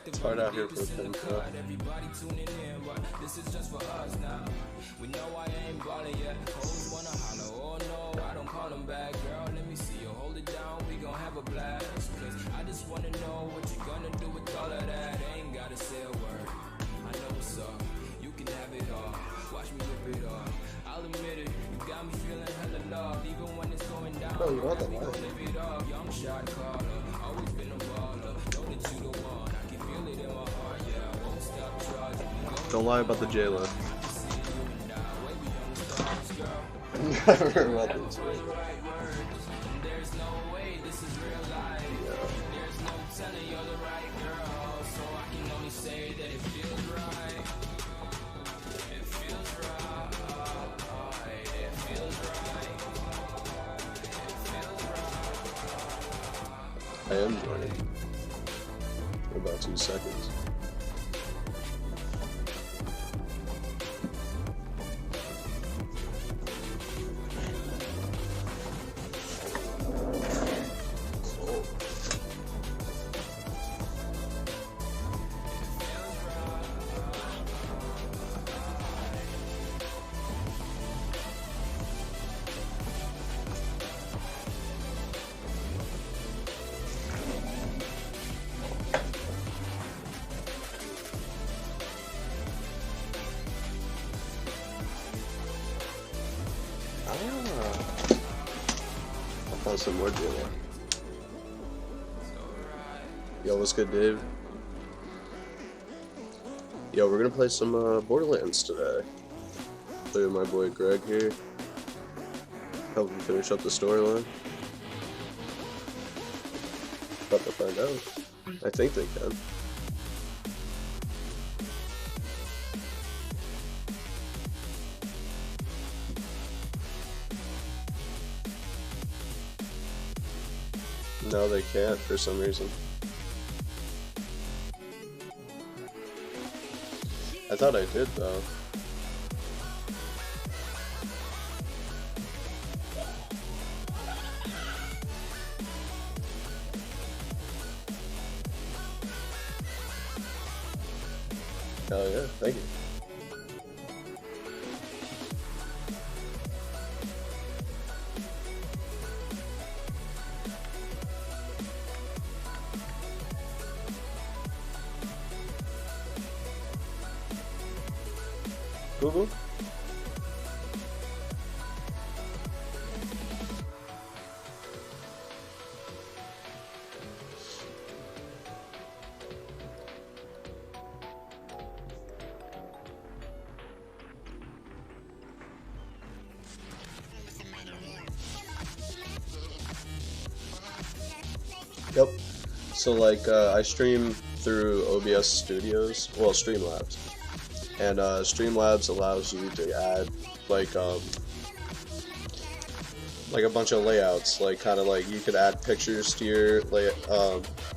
It's hard out here for a pin cup. Everybody tuning in, but this is just for us now. We know I ain't ballin' yet. Hoes wanna holler, oh no, I don't call them back. Girl, let me see you hold it down, we gon' have a blast. Cause I just wanna know what you gonna do with all of that. Ain't gotta say a word, I know what's up. You can have it all, watch me rip it off. I'll admit it, you got me feeling hella love. Even when it's going down, oh, you want that we gon' live it up. Young shot caller, always been a baller. Know that you the one, I can feel it in my heart, yeah. I won't stop charging. Don't lie about the J-Lo. Never about this. There's no way this is real life. There's no telling you're the right girl, so I can only say that it feels right. It feels right. It feels right. It feels right. I am joining. In about 2 seconds. I found some more J-Lo. Yo, what's good, Dave? Yo, we're gonna play some Borderlands today. Play with my boy Greg here. Help him finish up the storyline. About to find out. I think they can. No, they can't for some reason. I thought I did though. Hell yeah, thank you. Google? Yep. So like I stream through OBS Studios, well Streamlabs. And Streamlabs allows you to add like a bunch of layouts, like kind of like you could add pictures to your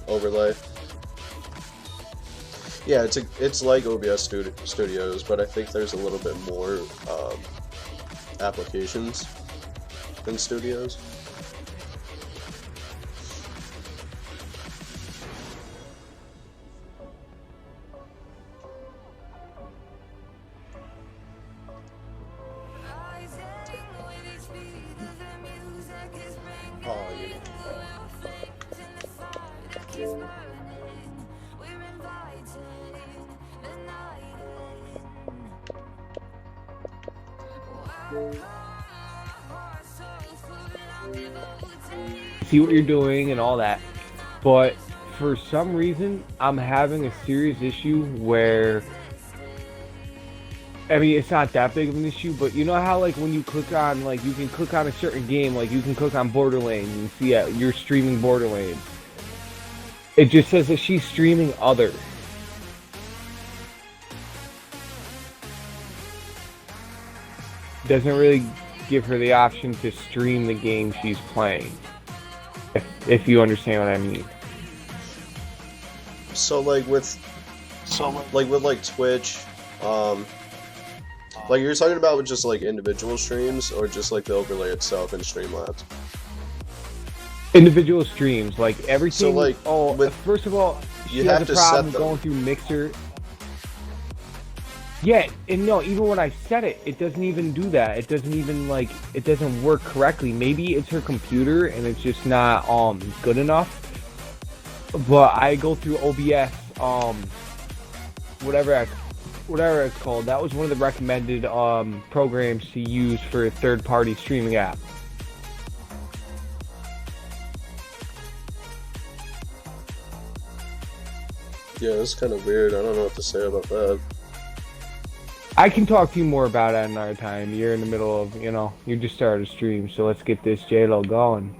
overlay. Yeah, it's like OBS Studios, but I think there's a little bit more applications than Studios. Oh, yeah. See what you're doing and all that, but for some reason I'm having a serious issue where, I mean, it's not that big of an issue, but you know how like when you click on, like you can click on a certain game, like you can click on Borderlands and see you're streaming Borderlands. It just says that she's streaming other. Doesn't really give her the option to stream the game she's playing. If you understand what I mean. So like with Twitch, like you're talking about with just like individual streams or just like the overlay itself in Streamlabs? Individual streams, like everything. So, like, first of all, she you has have a to problem set them. going through Mixer. Yeah, and no, even when I set it, it doesn't even do that. It doesn't even it doesn't work correctly. Maybe it's her computer and it's just not good enough. But I go through OBS, whatever it's called. That was one of the recommended programs to use for a third-party streaming app. Yeah, it's kind of weird. I don't know what to say about that. I can talk to you more about it another time. You're in the middle of, you just started a stream, so let's get this JLo going.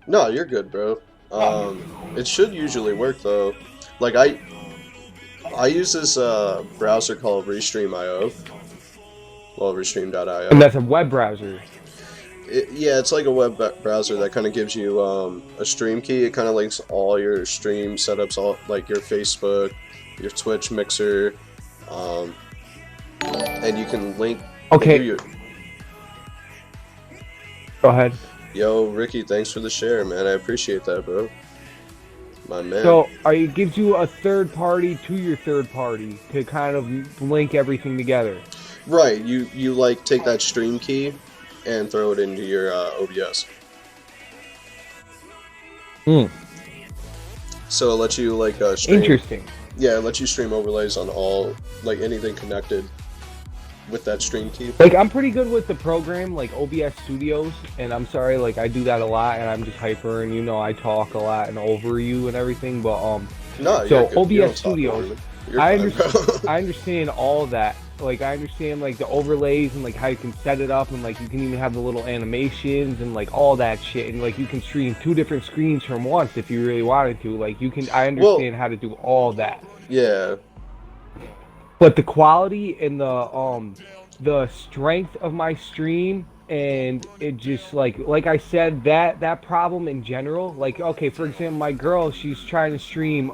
No, you're good, bro. It should usually work though. Like I use this browser called Restream.io. Well, Restream.io. And that's a web browser. Yeah, it's like a web browser that kind of gives you a stream key. It kind of links all your stream setups, all like your Facebook, your Twitch, Mixer, and you can link. Okay. Go ahead. Yo, Ricky, thanks for the share, man. I appreciate that, bro. My man. So, it gives you a third party to your third party to kind of link everything together. Right. You like take that stream key and throw it into your OBS. So it lets you stream. Interesting. Yeah, it lets you stream overlays on all anything connected with that stream key. I'm pretty good with the program, OBS Studios, and I'm sorry, I do that a lot, and I'm just hyper, and I talk a lot and over you and everything, but No, so you're OBS Studios, I understand all that. I understand the overlays and how you can set it up, and you can even have the little animations and all that shit, and you can stream 2 different screens from once if you really wanted to. I understand how to do all that. Yeah. But the quality and the strength of my stream, and it just like I said, that problem in general, okay, for example, my girl, she's trying to stream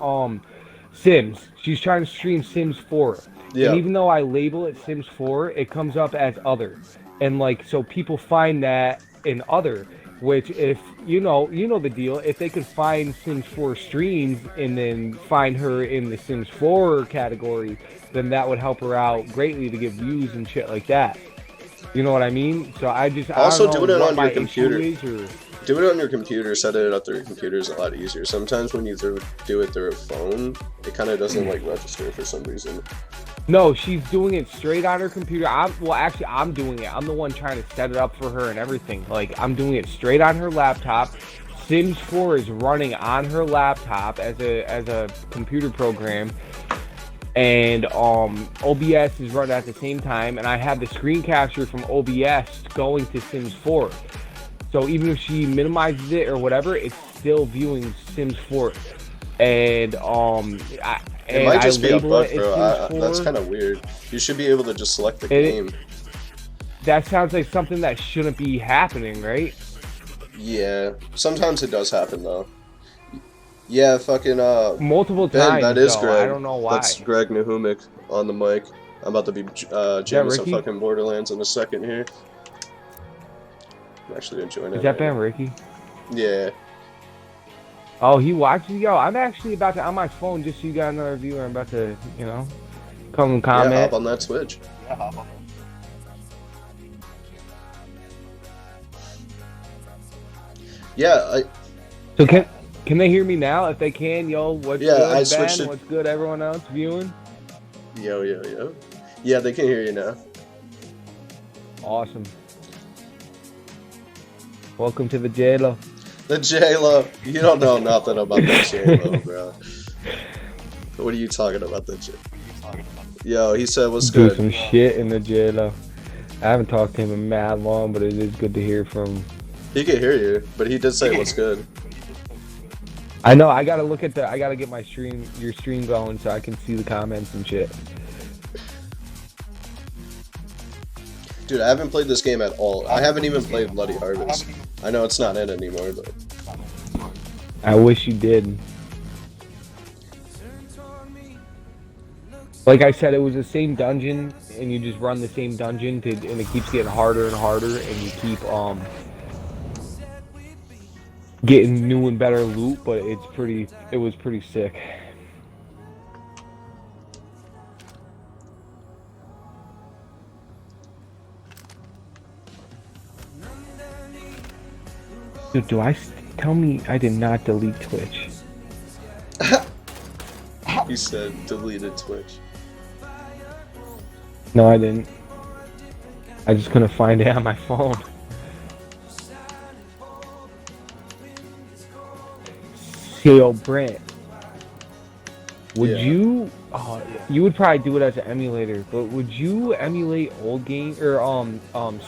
Sims. She's trying to stream Sims 4. Yeah. And even though I label it Sims 4, it comes up as other. And so people find that in other, which if you know the deal, if they could find Sims 4 streams and then find her in the Sims 4 category, then that would help her out greatly to get views and shit like that. You know what I mean? So I don't know do it on what your computer. Or... Do it on your computer. Set it up through your computer is a lot easier. Sometimes when you do it through a phone, it kind of doesn't register for some reason. No, she's doing it straight on her computer. I'm doing it. I'm the one trying to set it up for her and everything. I'm doing it straight on her laptop. Sims 4 is running on her laptop as a computer program, and OBS is running at the same time. And I have the screen capture from OBS going to Sims 4. So even if she minimizes it or whatever, it's still viewing Sims 4. And it might just be a bug, bro. That's kind of weird. You should be able to just select the game. That sounds like something that shouldn't be happening, right? Yeah. Sometimes it does happen, though. Yeah, fucking, multiple Ben, times, that is though. Greg. I don't know why. That's Greg Nahumic on the mic. I'm about to be jamming some fucking Borderlands in a second here. I'm actually enjoying it. Is that Ben Ricky? Yeah. Oh, he watches? Yo, I'm actually about to, on my phone, just so you got another viewer, I'm about to, come and comment. Yeah, hop on that Twitch. Yeah, So can they hear me now? If they can, yo, what's good, I Ben? switched it. What's good, everyone else viewing? Yo. Yeah, they can hear you now. Awesome. Welcome to the JLo. The JLo. You don't know nothing about the JLo, bro. What are you talking about, the JLo? Yo, he said, what's Do good? some shit in the JLo. I haven't talked to him in mad long, but it is good to hear from him. He can hear you, but he did say what's good. I know, I gotta get my your stream going so I can see the comments and shit. Dude, I haven't played this game at all. I haven't even played Bloody Harvest. I know it's not in anymore, but... I wish you did. Like I said, it was the same dungeon, and you just run the same dungeon, and it keeps getting harder and harder, and you keep, getting new and better loot, but it was pretty sick. Dude, tell me I did not delete Twitch? He said deleted Twitch. No, I didn't. I just couldn't find it on my phone. Yo, Brent, would you? You would probably do it as an emulator, but would you emulate old games or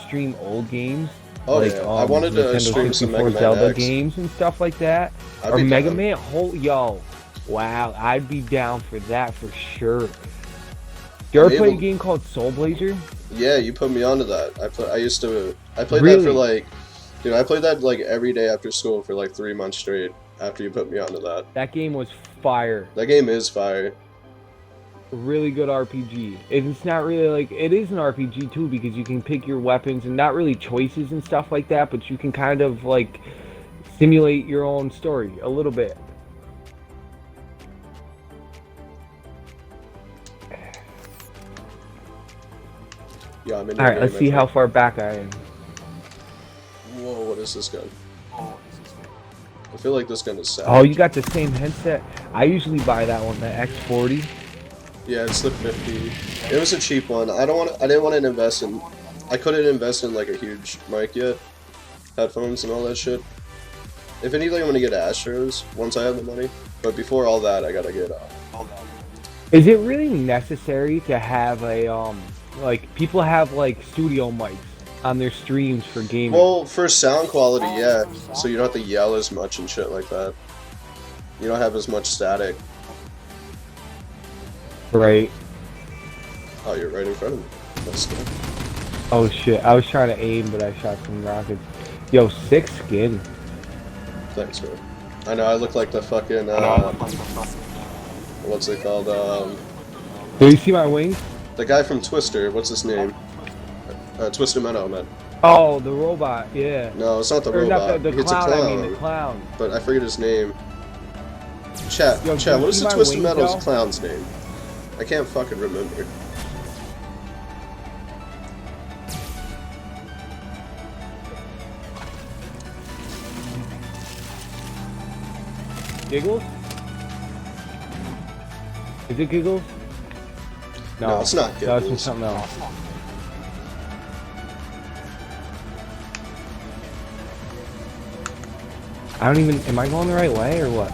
stream old games? Oh like, yeah, I wanted to Nintendo stream some 64 Mega Man Zelda X. games and stuff like that, I'd or be Mega down. Man. Yo, wow, I'd be down for that for sure. You ever play a game called Soul Blazer? Yeah, you put me onto that. I played Really? that for like, dude, I played that like every day after school for like 3 months straight. After you put me onto that. That game was fire. That game is fire. Really good RPG. It's not really like, it is an RPG too, because you can pick your weapons and not really choices and stuff like that, but you can kind of like simulate your own story a little bit. Yeah, I'm in. Alright, let's see how far back I am. Whoa, what is this gun? I feel like this gun is sad. Oh, you got the same headset? I usually buy that one, the X40. Yeah, it's the 50. It was a cheap one. I didn't want to invest in. I couldn't invest in like a huge mic yet, headphones and all that shit. If anything, I'm gonna get Astros once I have the money. But before all that, I gotta get. Is it really necessary to have a like people have like studio mics on their streams for gaming? Well, for sound quality, yeah. So you don't have to yell as much and shit like that. You don't have as much static. Right. Oh, you're right in front of me. That's good. Oh shit, I was trying to aim, but I shot some rockets. Yo, sick skin. Thanks, bro. I know, I look like the fucking, what's it called, Do you see my wings? the guy from Twister, what's his name? Twister Meadow, man. Oh, the robot, yeah. No, it's not the Or robot. not the It's clown, a clown. I mean the clown. But I forget his name. Chat, Yo, chat, you what is see the my Twisted wings, Meadows though? clown's name? I can't fucking remember. Giggles? Is it Giggles? No, it's not That's Giggles. something else. I don't even, am I going the right way or what?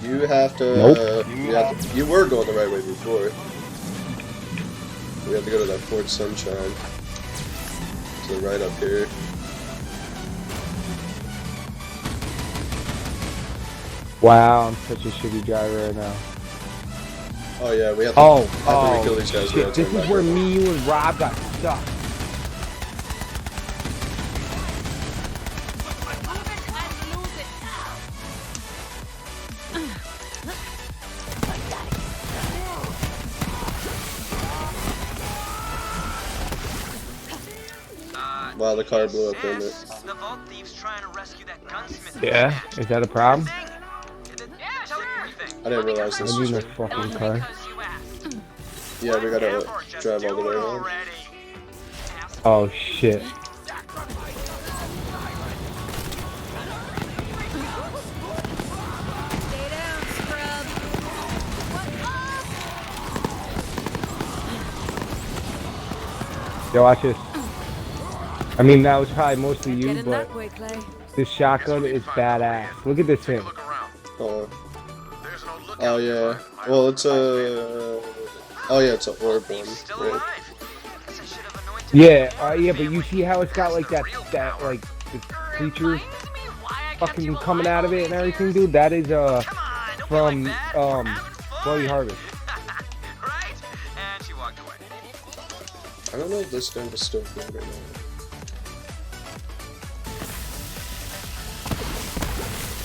You have to, Nope. you were going the right way before. We have to go to that Fort Sunshine. So right up here. Wow, I'm such a shitty driver right now. Oh yeah, we have to, Oh, kill these guys. shit, this is where me, you, and Rob got stuck. Wow, the car blew up in it. The vault thieves trying to rescue that gunsmith. Yeah? Is that a problem? Yeah, sure. I didn't realize this I was need a right. fucking car. Yeah, we gotta drive all the way home. Oh shit. Yo, watch this. I mean, that was probably mostly you, but this shotgun is badass. Look at this thing. Oh yeah. Well, it's a. Oh yeah, it's an orb one. Right. Yeah, yeah, but you see how it's got like that like the creature fucking coming out of it and everything, dude. That is from Bloody Harvest. I don't know if this gun is still good or not.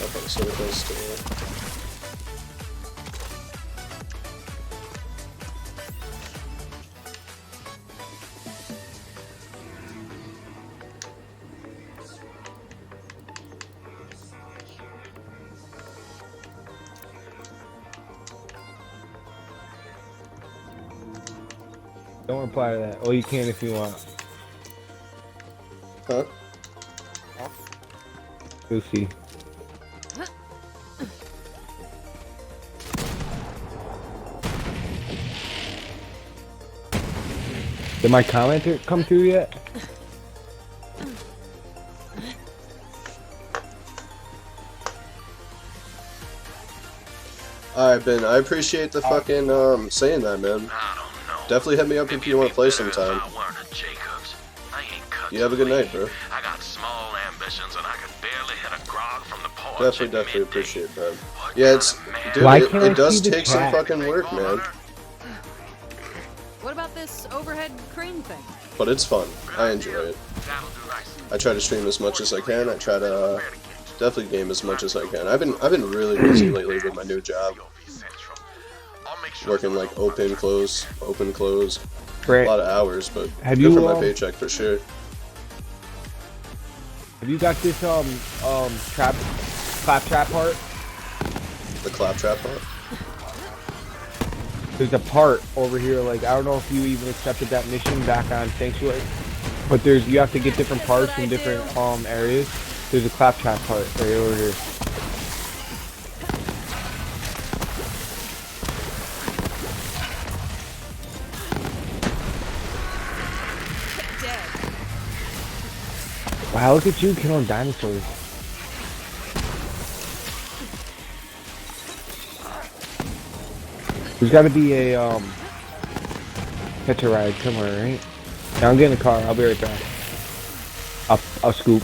Okay, so it does still. Don't reply to that. Oh, you can if you want. Huh? You'll see. Did my comment come through yet? Alright, Ben, I appreciate the fucking, saying that, man. Definitely hit me up if you want to play sometime. You have a good night, bro. I got small ambitions and I could barely hit a grog from the porch. Definitely appreciate that. Yeah, it's, dude, Why it can't I does see the take some chat? fucking work, man. What about this overhead crane thing? But it's fun. I enjoy it. I try to stream as much as I can. I try to definitely game as much as I can. I've been really busy lately with my new job. Working like open, close. Brett, A lot of hours, but have good you, for my paycheck for sure. have you got this claptrap part? The claptrap part? There's a part over here, like, I don't know if you even accepted that mission back on Sanctuary, but you have to get different parts from different areas. There's a claptrap part right over here. Wow, look at you killing dinosaurs. There's gotta be a, catch a ride somewhere, right? Now I'm getting a car, I'll be right back. I'll scoop.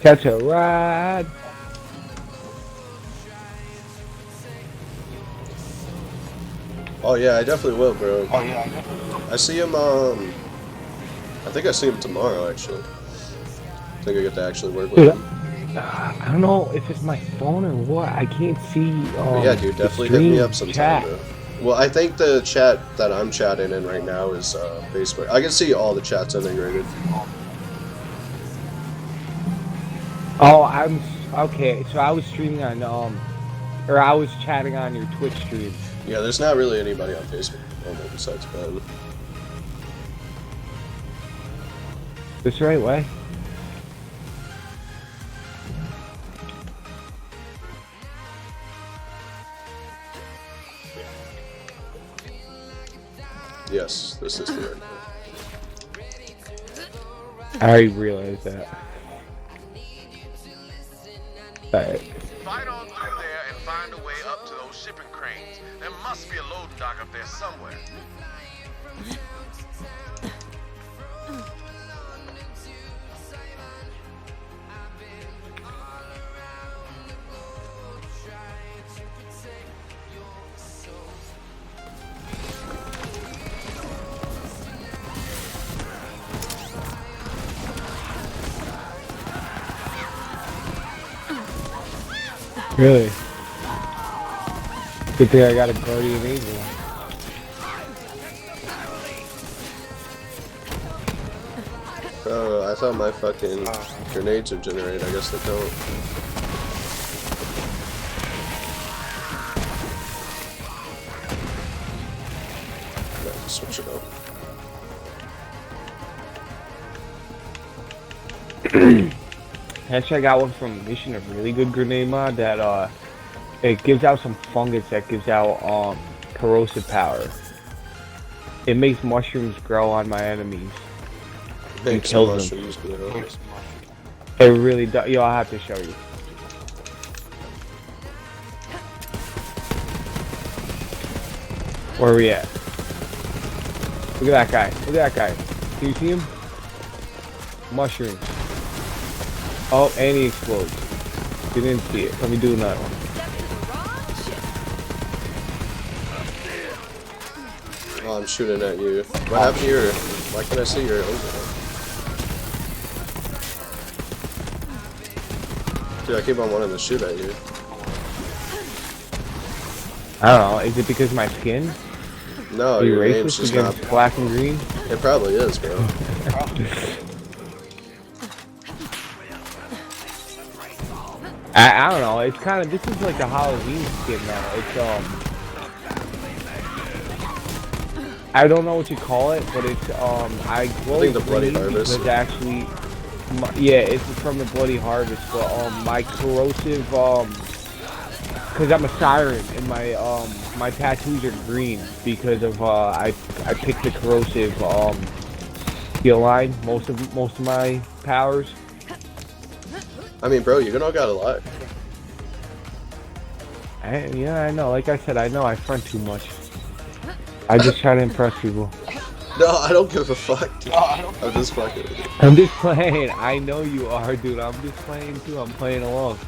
Catch a ride. Oh yeah, I definitely will, bro. I see him, I think I see him tomorrow, actually. I think I get to actually work with Dude, him. I don't know if it's my phone or what. I can't see. But yeah, dude, the definitely hit me stream up sometime, chat. bro. Well, I think the chat that I'm chatting in right now is Facebook. I can see all the chats integrated. Oh, I'm okay. So I was streaming on or I was chatting on your Twitch stream. Yeah, there's not really anybody on Facebook besides Ben. This the right way? Yes, this is the right way. I already realized that. Alright. Fight on through there and find a way up to those shipping cranes. There must be a loading dock up there somewhere. Really? Good thing I got a guardian angel. I thought my fucking grenades would generate. I guess they don't. Yeah, switch it up. Actually, I got one from Mission, a really good grenade mod that it gives out some fungus that gives out corrosive power. It makes mushrooms grow on my enemies. Make kills some them. mushrooms grow. It really does. Yo, I'll have to show you. Where are we at? Look at that guy. Look at that guy. Can you see him? Mushrooms. Oh, and he explodes. You didn't see it. Let me do another one. Oh, I'm shooting at you. What happened to your... Why can't I see your overhead? Dude, I keep on wanting to shoot at you. I don't know. Is it because of my skin? No, Are you your name's racist just against not. black and green? It probably is, bro. I don't know. It's kind of, this is like a Halloween skin though. It's I don't know what you call it, but it's I glow think the Bloody green Harvest. because actually, yeah, it's from the Bloody Harvest. But my corrosive because I'm a siren and my tattoos are green because of I picked the corrosive skill line most of my powers. I mean, bro, you don't gotta lie. Yeah, I know. Like I said, I know I front too much. I just try to impress people. No, I don't give a fuck, dude. I'm just fucking with you. I'm just playing. I know you are, dude. I'm just playing too. I'm playing along.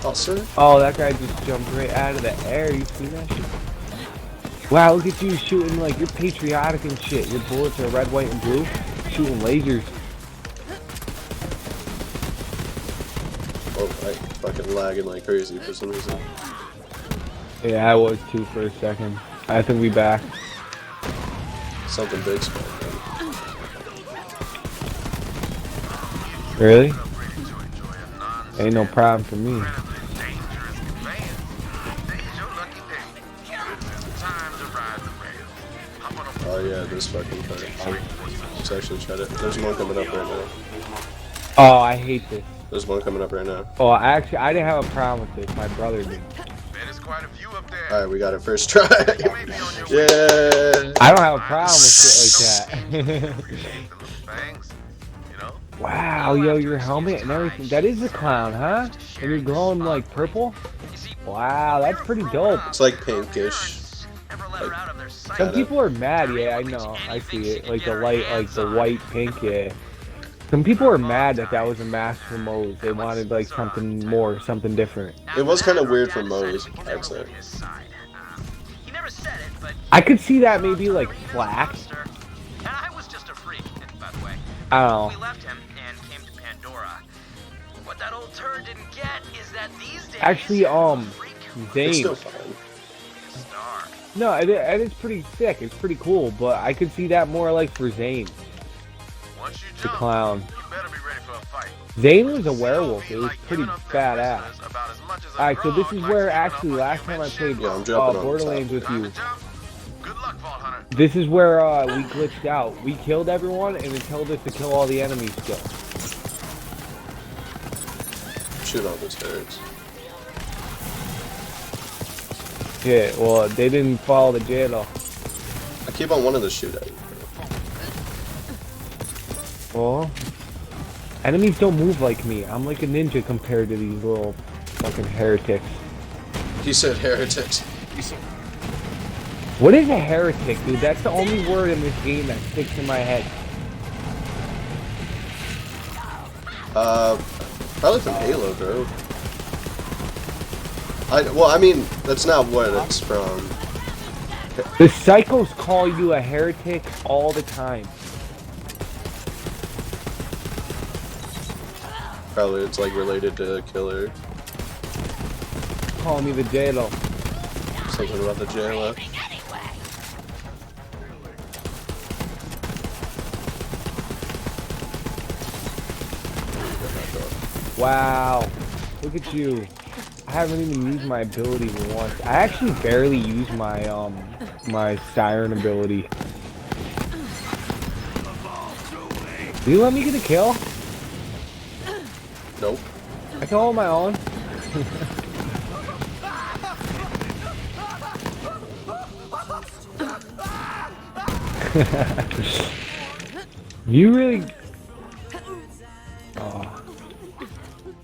Oh, sir? Oh, that guy just jumped right out of the air. You see that shit? Wow, look at you shooting like you're patriotic and shit. Your bullets are red, white, and blue. Shooting lasers. Oh, I fucking lagging like crazy for some reason. Yeah, I was too for a second. I think we back. Something big spot. Really? Ain't no problem for me. Oh yeah, this fucking part. Let's actually try to. There's one coming up right now. Oh, I hate this. There's one coming up right now. Oh, actually, I didn't have a problem with this. My brother did. There's quite a few up there. Alright, we got it first try. You may be on your way. Yeah. I don't have a problem with shit like that. Appreciate the little things, you know? Wow, yo, your helmet and everything. That is a clown, huh? And you're glowing like purple? Wow, that's pretty dope. It's like pinkish. Some people are mad, yeah, I know. I see it. Like the light, like the white pink, yeah. Some people are mad that that was a master mode. They wanted like something more, something different. It was kind of weird for Moe's, I'd say. I could see that maybe like Flack. I was just a freak, by the way. I don't We know. left him and came to Pandora. What that old turd didn't get is that these days Actually, It's Zane. still fine. No, it is pretty sick. It's pretty cool, but I could see that more like for Zane, Once you the jump, clown. you better be ready for a fight. Zane was a werewolf. It was pretty badass. About as much as a Alright, so this frog is likes where to get actually off last a time I human played shit. Yeah, I'm jumping on the Borderlands top. with Time you. to jump? Good luck, Vault Hunter. This is where we glitched out. We killed everyone and it told us to kill all the enemies still. Shoot all those turrets. Yeah, well, they didn't follow the jail. I keep on wanting to shoot at you. Well, enemies don't move like me. I'm like a ninja compared to these little fucking heretics. He said heretics. What is a heretic, dude? That's the only word in this game that sticks in my head. Probably from Halo, bro. Well, I mean, that's not what it's from. The psychos call you a heretic all the time. Probably it's like related to Killer. Call me the jailer. Something about the jailer. Wow, look at you. I haven't even used my ability once. I actually barely use my my siren ability. Did you let me get a kill? Nope. I can hold my own. You really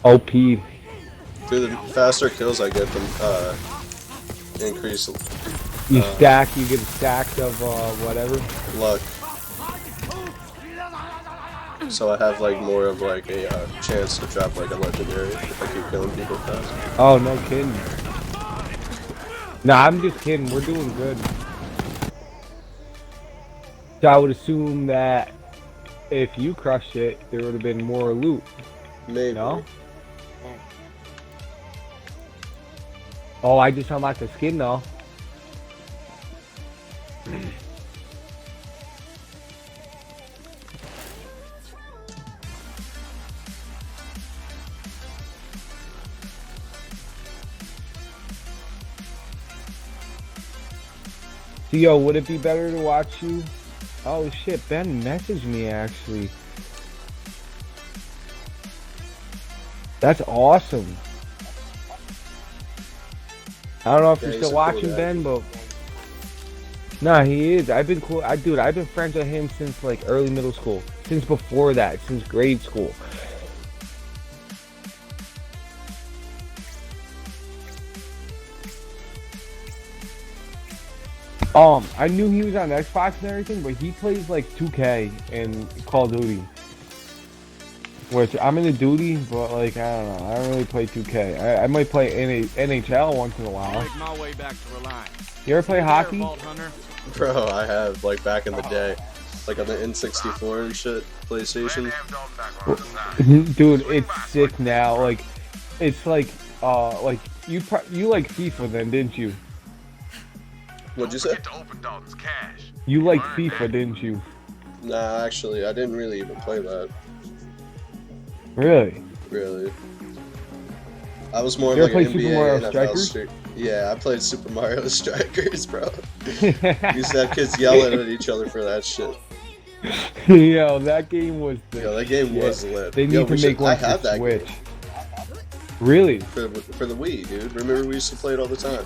OP. Dude, the faster kills I get, the increase You stack, you get a stack of whatever. luck. So I have like more of like a chance to drop like a legendary if I keep killing people fast. Oh, no kidding. Nah, I'm just kidding. We're doing good. So I would assume that if you crushed it, there would have been more loot. Maybe. No? Oh, I just unlocked the skin though. So, yo, would it be better to watch you? Oh shit, Ben messaged me actually. That's awesome. I don't know if Yeah, you're he's still a watching, cool Ben, but nah, he is. I've been cool. Dude, I've been friends with him since like early middle school. Since before that, since grade school. I knew he was on Xbox and everything, but he plays like 2K and Call of Duty. Which I'm into Duty, but like I don't know, I don't really play 2K. I might play NHL once in a while. Make my way back to Reliance. You ever play hockey? Vault Hunter. Bro, I have, like, back in the day. Like on the N64 and shit, PlayStation. Dude, it's sick now. Like, it's like you like FIFA then, didn't you? What'd you say? You like FIFA, didn't you? Nah, actually, I didn't really even play that. Really? Really. I was more You like ever an play Super NBA Mario NFL Strikers? streak. Yeah, I played Super Mario Strikers, bro. Used to have kids yelling at each other for that shit. Yo, that game was the Yo, that game was lit. They need Yo, to make one for that Switch. game. Really? For the Wii, dude. Remember we used to play it all the time.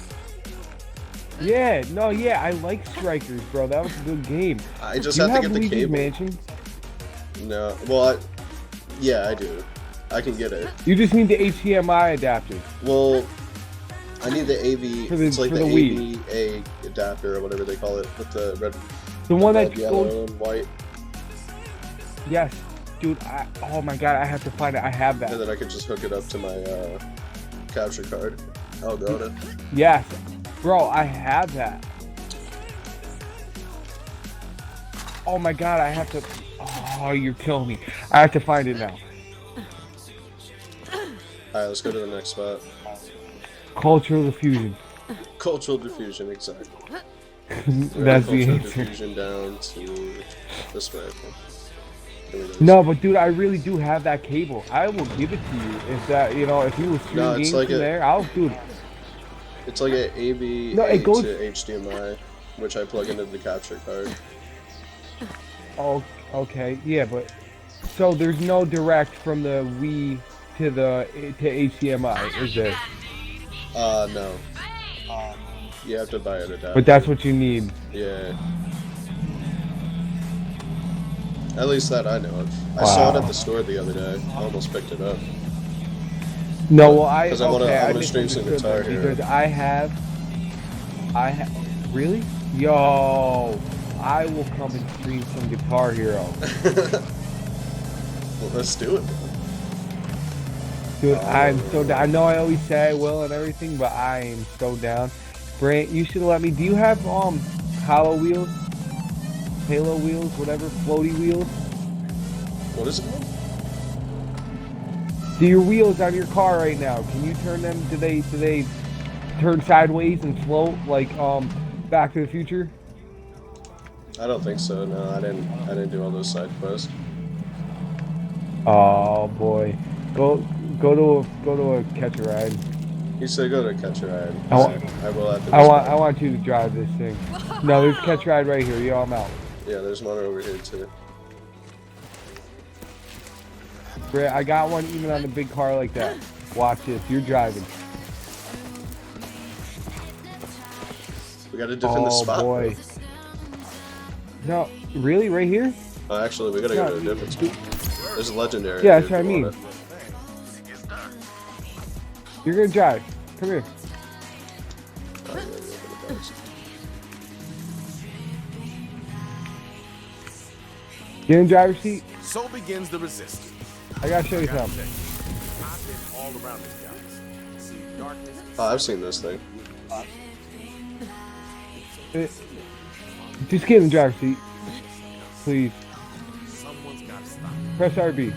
Yeah, no, yeah, I like Strikers, bro. That was a good game. I just Do you have to have get the Luigi's cable. Mansion? No, well, yeah, I do. I can get it. You just need the HDMI adapter. Well, I need the AV. It's like for the the Wii. AVA adapter or whatever they call it, with the red, The one red, that yellow, goes. and white, Yes, dude. Oh my god, I have to find it. I have and that. then I can just hook it up to my capture card. I'll go to. Yes, bro, I have that. Oh my god, I have to. Oh, you're killing me. I have to find it now. Alright, let's go to the next spot. Cultural diffusion. Cultural diffusion, exactly. That's the Cultural answer. diffusion down to this way. Here we go. No, but dude, I really do have that cable. I will give it to you if that, if you will stream No, it's games like from a- there. I'll do it. It's like an AV No, it goes- to HDMI, which I plug into the capture card. Oh, okay, yeah, but so there's no direct from the Wii to HDMI, is there? No. You have to buy an adapter. But that's what you need. Yeah. At least that I know of. I saw it Wow. at the store the other day. I almost picked it up. No, well, I 'Cause I wanna just stream some understood Guitar that Hero. because I have really? Yo, I will come and stream some Guitar Hero. Well, let's do it. Dude, I'm so down. I know I always say I will and everything, but I am so down. Brant, you should let me. Do you have hollow wheels, halo wheels, whatever, floaty wheels? What is it called? Do your wheels on your car right now? Can you turn them? Do they turn sideways and float like Back to the Future? I don't think so. No, I didn't do all those side quests. Oh boy, go to a catch a ride. You said go to catch a ride. I wa- I will after this. I want you to drive this thing. No, there's catch a ride right here. Yo, I'm out. Yeah, there's one over here too. Brant, I got one even on the big car like that. Watch this. You're driving. We gotta defend the spot. Oh boy. No, really, right here? Oh, actually, we gotta go to a Yeah, different spot. There's a legendary. Yeah, here that's what I if you mean. want it. You're gonna drive. Come here. Oh, yeah, yeah, yeah. Get in the driver's seat. So begins the resistance. I gotta show you something. I've been all around this galaxy. See darkness. Oh, I've seen this thing. Just get in the driver's seat, please. Someone's got to stop. Press RB.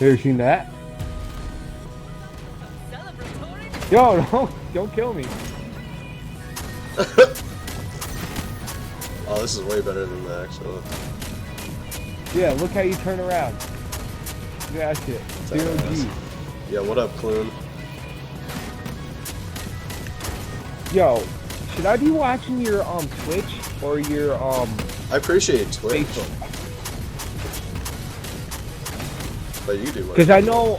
ever seen that? Yo, don't kill me. Oh, this is way better than that, actually. Yeah, look how you turn around. Look at that shit. Zero G. Yeah, what up, Clune? Yo, should I be watching your Twitch or your I appreciate Twitch, Facebook? but you do what? Because I know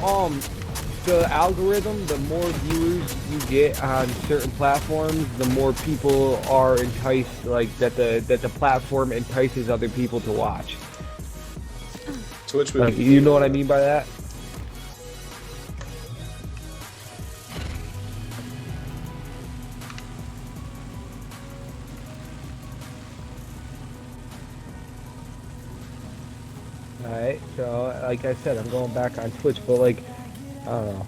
the algorithm, the more viewers you get on certain platforms, the more people are enticed, like that the platform entices other people to watch. Twitch would Like, be you know what I mean by that? Alright, so like I said, I'm going back on Twitch, but like, I don't know.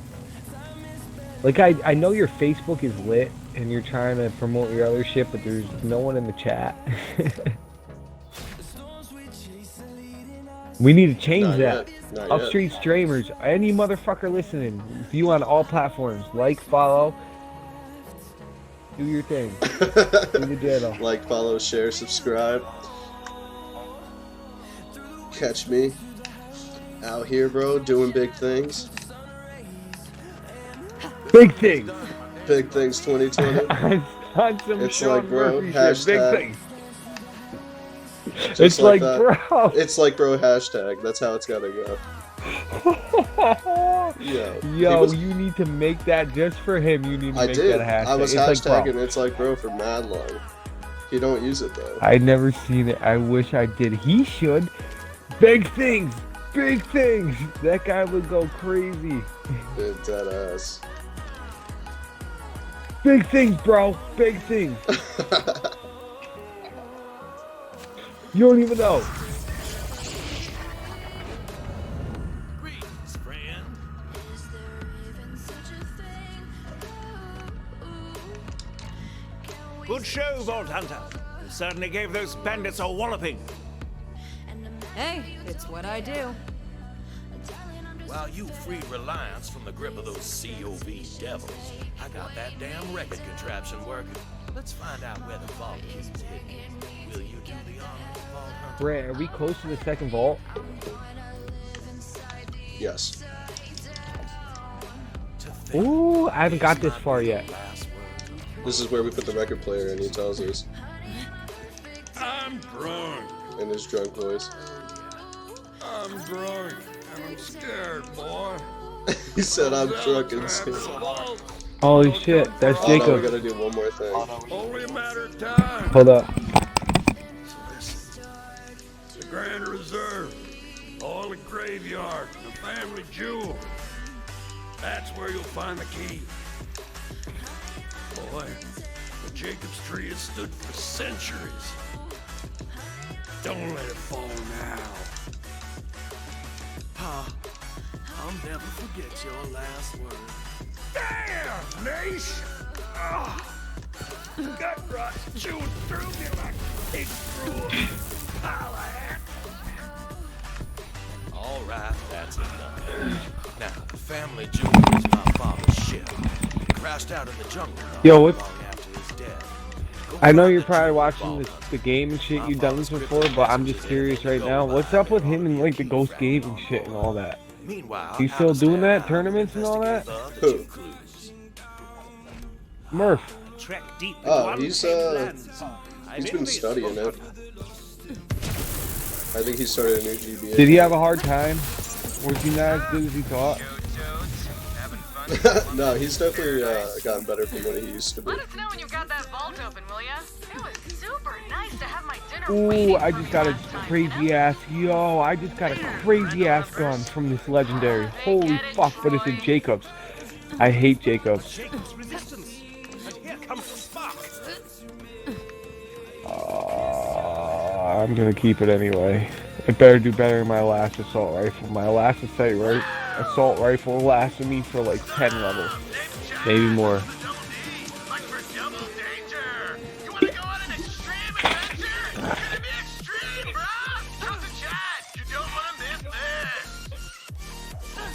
Like I know your Facebook is lit and you're trying to promote your other shit, but there's no one in the chat. We need to change Not that. yet. Not yet. Upstreet Streamers, any motherfucker listening, view on all platforms. Like, follow, do your thing. Do the channel. Like, follow, share, subscribe. Catch me out here, bro, doing big things. Big things. Big things 2020. On some It's Sean like, bro, Murphy shit. Big hashtag- things. Just It's like, that. bro. It's like, bro, hashtag. That's how it's gotta go. Yeah. Yo, you need to make that just for him. You need to I make did. that a hashtag. I was It's like, hashtagging bro. It's like, bro, for mad long. You don't use it, though. I'd never seen it. I wish I did. He should. Big things. Big things. That guy would go crazy. Dead ass. Big things, bro. Big things. You don't even know. Greetings, friend. Good show, Vault Hunter. You certainly gave those bandits a walloping. Hey, it's what I do. While you freed Reliance from the grip of those COV devils, I got that damn record contraption working. Let's find out where the vault is hidden. Will you do the honor, Vault Hunter? Brant, are we close to the second vault? Yes. To think Ooh, I haven't got is this not far the yet. last word. This is where we put the record player and he tells us I'm drunk. in his drunk voice. I'm drunk and I'm scared, boy. He said, I'm drunk and scared. Holy shit, that's Oh no, we Jacob. gotta do one more thing. Only a matter of time. Hold up. The Grand Reserve, oil and graveyard, and the family jewel. That's where you'll find the key. Boy, the Jacob's tree has stood for centuries. Don't let it fall now. Pa, I'll never forget your last word. Damn, Nash! Gut rot chewing through me like it through a pile of hat. All right, that's enough. Now, the family jewel is my father's ship. He crashed out in the jungle not Yo, long what's- after his death. Go I know find you're the probably jewel, watching Vault this, Hunter. the game and shit. You've done this before, but I'm just curious right now. What's up with him and like the ghost game and shit and all that? Meanwhile, You still doing that? Alistair, Tournaments and all that? investigate the other two Who? clues. Murph. Trek deep Oh, into he's, untamed lands. He's I'm been envious, studying Vault it. Hunter. I think he started a new GBA. Did he have a hard time? Was he not as good as he thought? No, he's definitely gotten better from what he used to be. Let us know when you've got that vault open, will ya? It was super nice to have my dinner Ooh, waiting I for just me got a last time, crazy you know? ass. Yo, I just got a crazy ass gun from this legendary. Holy fuck, but it's a Jacobs. I hate Jacobs. Jacob's resistance. And here comes Spark. I'm gonna keep it anyway. It better do better than my last assault rifle. My last assault rifle lasted me for like 10 levels. Maybe more. Like for double danger! You wanna go on an extreme adventure? It'd be extreme, bro! Drop the chat! You don't wanna miss this!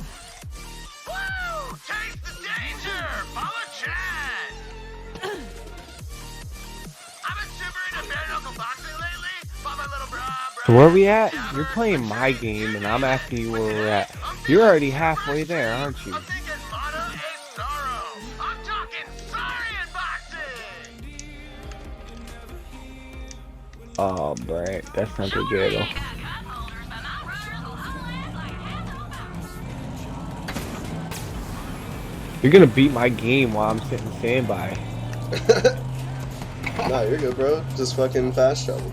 Where we at? You're playing my game, and I'm asking you where we're at. You're already halfway there, aren't you? I'm thinking honor is sorrow. I'm talking sorry unboxing. Oh, Brett, that's not the good. You're gonna beat my game while I'm sitting standby. Nah, you're good, bro. Just fucking fast travel.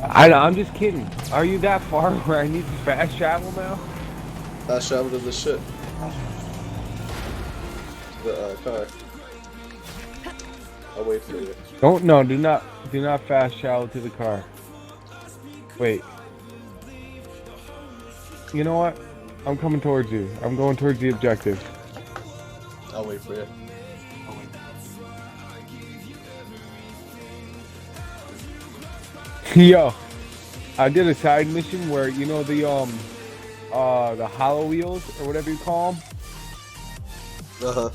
I'm just kidding. Are you that far where I need to fast travel now? Fast travel to the ship. To the car. I'll wait for you. Do not fast travel to the car. Wait. You know what? I'm coming towards you. I'm going towards the objective. I'll wait for you. Yo, I did a side mission where, you know, the hollow wheels or whatever you call them.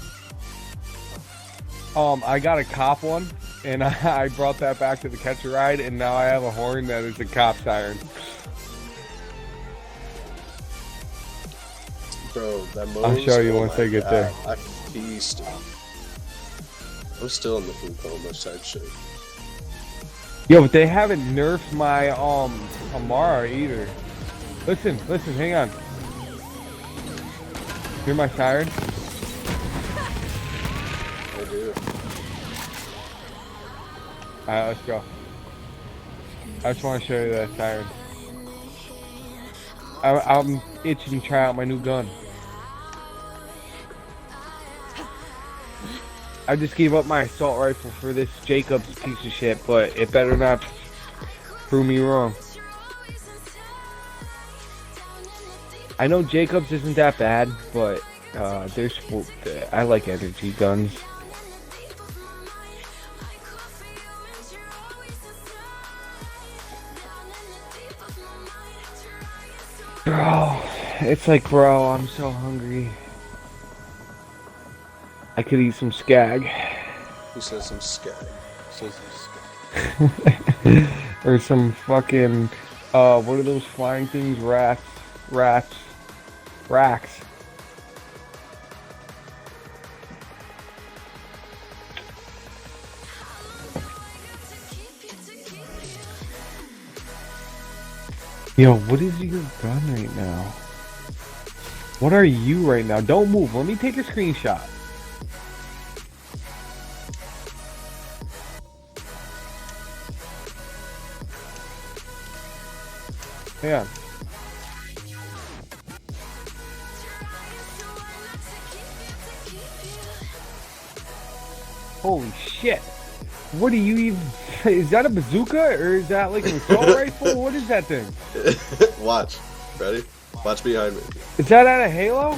I got a cop one, and I brought that back to the catch a ride, and now I have a horn that is a cop siren. Bro, that moves. I'll show you once I get there. I feast. I'm still in the food coma type shit. Yo, but they haven't nerfed my Amara either. Listen, hang on. Hear my siren? I do. Alright, let's go. I just want to show you that siren. I'm itching to try out my new gun. I just gave up my assault rifle for this Jacobs piece of shit, but it better not prove me wrong. I know Jacobs isn't that bad, but I like energy guns. Bro, it's like, bro, I'm so hungry. I could eat some skag. Who says some skag? Or some fucking, what are those flying things? Rats. Yo, what is your gun right now? What are you right now? Don't move. Let me take a screenshot. Yeah. Holy shit. What are you even... Is that a bazooka? Or is that like an assault rifle? What is that thing? Watch. Ready? Watch behind me. Is that out of Halo?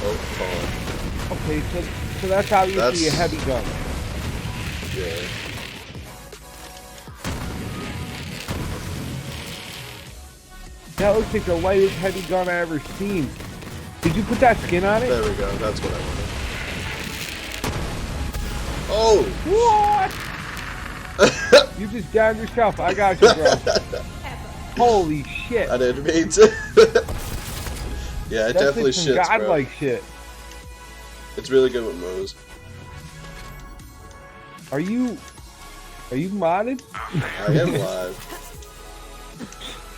Oh, okay, so that's obviously a heavy gun. Yeah. That looks like the lightest heavy gun I ever seen. Did you put that skin on it? There we go. That's what I wanted. Oh! What? You just downed yourself. I got you, bro. Holy shit. I didn't mean to. Yeah, it definitely shits, bro. godlike shit. It's really good with Moe's. Are you modded? I am live.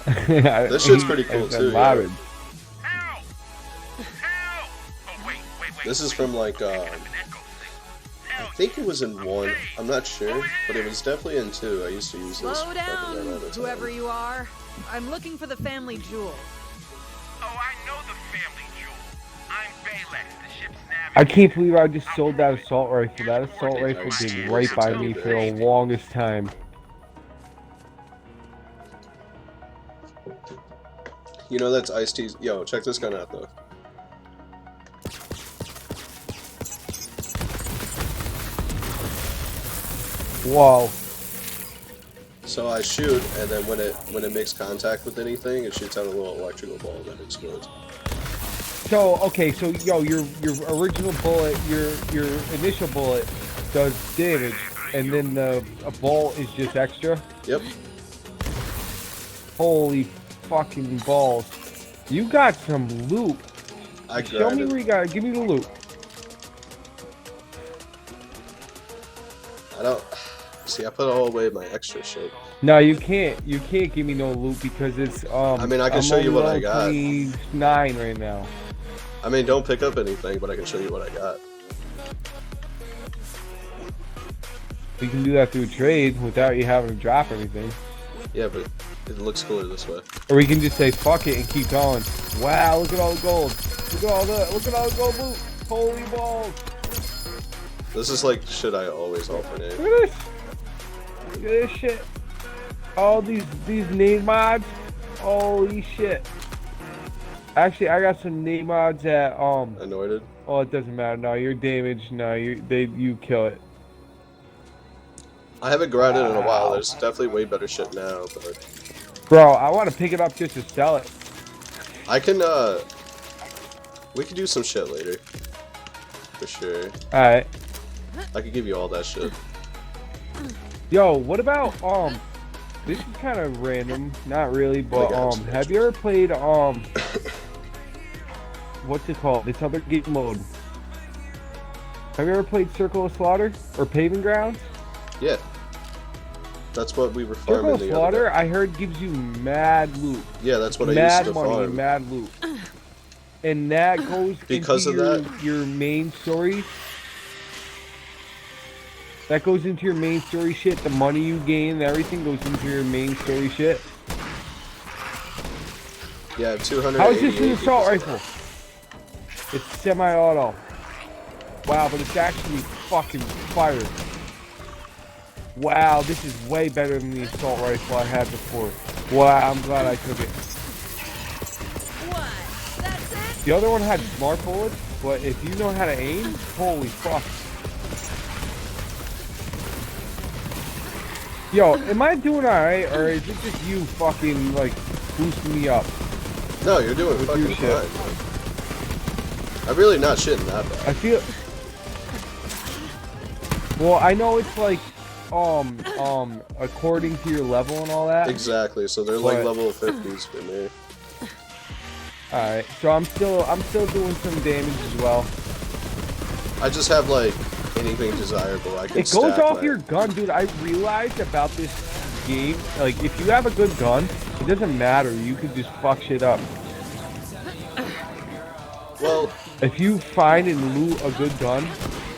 This shit's pretty cool too. Yeah. This is from like I think it was in 1. I'm not sure, but it was definitely in 2. I used to use this. Slow down, whoever you are. I'm looking for the family jewel. Oh, I know the family jewel. I'm Balex, the ship's navigator. I can't believe I just sold that assault rifle. That assault rifle been right by me for the longest time. You know that's Ice-T's. Yo, check this gun out though. Whoa. So I shoot, and then when it makes contact with anything, it shoots out a little electrical ball that explodes. So okay, so yo, your original bullet, your initial bullet does damage, and then a ball is just extra. Yep. Holy fucking balls. You got some loot. Show me where you got it. Give me the loot. I don't... See, I put all away my extra shit. No, you can't. You can't give me no loot because it's, I mean, I can show you what I got. 29 right now. I mean, don't pick up anything, but I can show you what I got. You can do that through trade without you having to drop anything. Yeah, but it looks cooler this way. Or we can just say fuck it and keep going. Wow, look at all the gold. Look at all the gold loot. Holy balls. This is like shit I always alternate. Look at this. Look at this shit. All these nade mods. Holy shit. Actually, I got some nade mods at Anointed? Oh, it doesn't matter. No, you're damaged. No, you kill it. I haven't grinded in a while. There's definitely way better shit now, but bro, I want to pick it up just to sell it. I can we can do some shit later. For sure. Alright. I could give you all that shit. Yo, what about this is kind of random, not really, but have you ever played what's it called? This other game mode. Have you ever played Circle of Slaughter or Paving Grounds? Yeah. That's what we were farming Circle of the Slaughter, other day. I heard gives you mad loot. Yeah, that's what I used to farm. Mad money, mad loot. And that goes because into of your main story. That goes into your main story shit. The money you gain, everything goes into your main story shit. Yeah, 200. How is this an assault rifle? It's semi-auto. Wow, but it's actually fucking fire. Wow, this is way better than the assault rifle I had before. Wow, I'm glad I took it. What? That's it? The other one had smart bullets, but if you know how to aim, holy fuck. Yo, am I doing alright, or is it just you fucking, like, boosting me up? No, you're doing With fucking your shit. fine. I'm really not shitting that bad. I feel... Well, I know it's like, according to your level and all that. Exactly, so they're like But- level 50s for me. Alright, so I'm still doing some damage as well. I just have like anything desirable. I can It goes stack off my- your gun, dude. I realized about this game, like, if you have a good gun, it doesn't matter. You can just fuck shit up. Well, If you find and loot a good gun,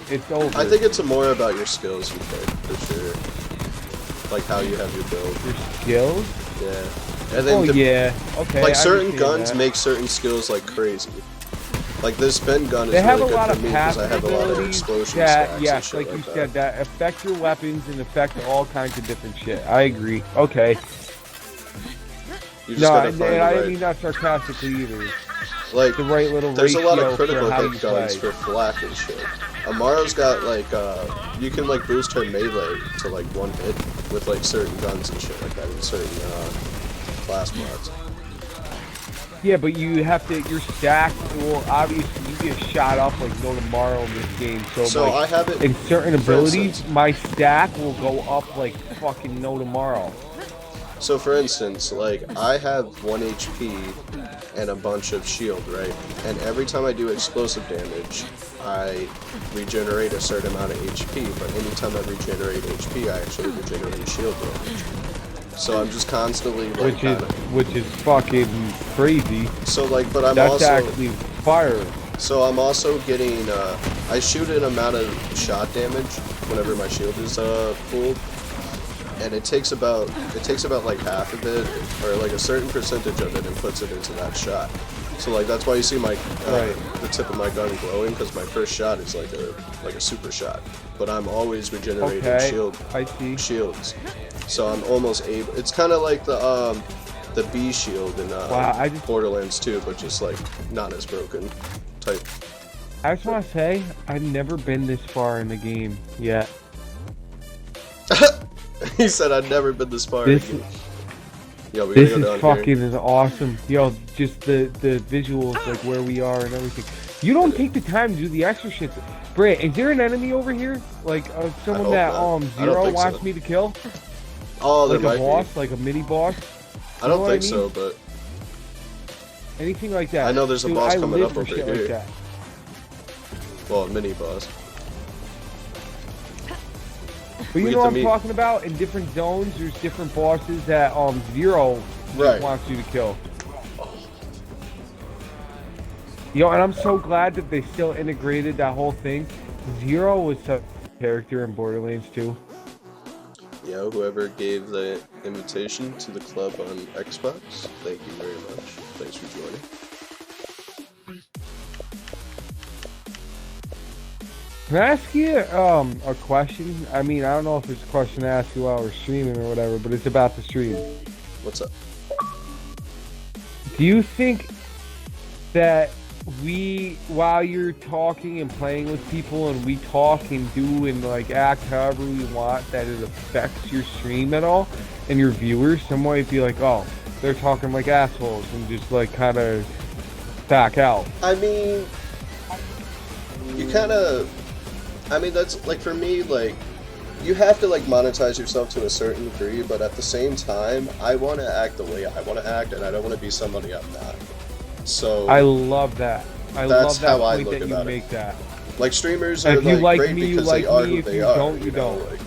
it's over. I think it's more about your skills you pick, for sure. Like how you have your build. Your skills? Yeah. And then Oh, yeah. Okay. like I certain understand guns that. make certain skills like crazy. Like this Ben gun is They have really a lot good of for me because I passive have a lot of abilities explosion that, stacks yes, and shit like you that. said, that affect your weapons and affect all kinds of different shit. I agree. Okay. You just No, gotta and find the I right- didn't mean that sarcastically either. Like, The right little there's a lot ratio of critical for how hit you guns play. for flak and shit. Amaro's got like, you can like boost her melee to like one hit with like certain guns and shit like that in certain class mods. Yeah, but you have to, your stack, well, obviously you get shot up like no tomorrow in this game. So I like, have it, in certain for abilities, instance. my stack will go up like fucking no tomorrow. So for instance, like I have 1 HP and a bunch of shield, right? And every time I do explosive damage, I regenerate a certain amount of HP, but anytime I regenerate HP, I actually regenerate shield damage. So I'm just constantly like Which is fucking crazy. So like, but I'm That's also actually fire. So I'm also getting I shoot an amount of shot damage whenever my shield is full, and it takes about like half of it or like a certain percentage of it and puts it into that shot. So like that's why you see my the tip of my gun glowing, because my first shot is like a super shot, but I'm always regenerating shields. So I'm almost able. It's kind of like the B shield in Borderlands 2, but just like not as broken type. I just want to say, I've never been this far in the game yet. He said I'd never been this far. This, Yo, we this gotta go is down fucking here. awesome. Yo, just the visuals, like where we are and everything. You don't take the time to do the extra shit. Brett, is there an enemy over here? Like someone that not. I don't Zero think wants so. me to kill? Oh, there like might a boss, be. like a mini boss. I don't what think I mean? so, but Anything like that. I know there's a Dude, boss I coming live up for over shit here. Like that. Well, a mini boss. But you We know get what to I'm meet- talking about? In different zones, there's different bosses that Zero Right. wants you to kill. Yo, and I'm so glad that they still integrated that whole thing. Zero was such a character in Borderlands 2. Yeah, whoever gave the invitation to the club on Xbox, thank you very much. Thanks for joining. Can I ask you a question? I mean, I don't know if it's a question to ask you while we're streaming or whatever, but it's about the stream. What's up? Do you think that while you're talking and playing with people and we talk and do and like act however we want, that it affects your stream at all and your viewers? Some might be like, oh, they're talking like assholes and just like kind of back out. I mean, you kind of, I mean, that's like for me, like, you have to like monetize yourself to a certain degree, but at the same time, I want to act the way I want to act, and I don't want to be somebody I'm not. So I love that. I That's love that how I point look that you about it. make that. like streamers are If you like great me, you because like they are me. who If they you are. don't, you know? don't. Like,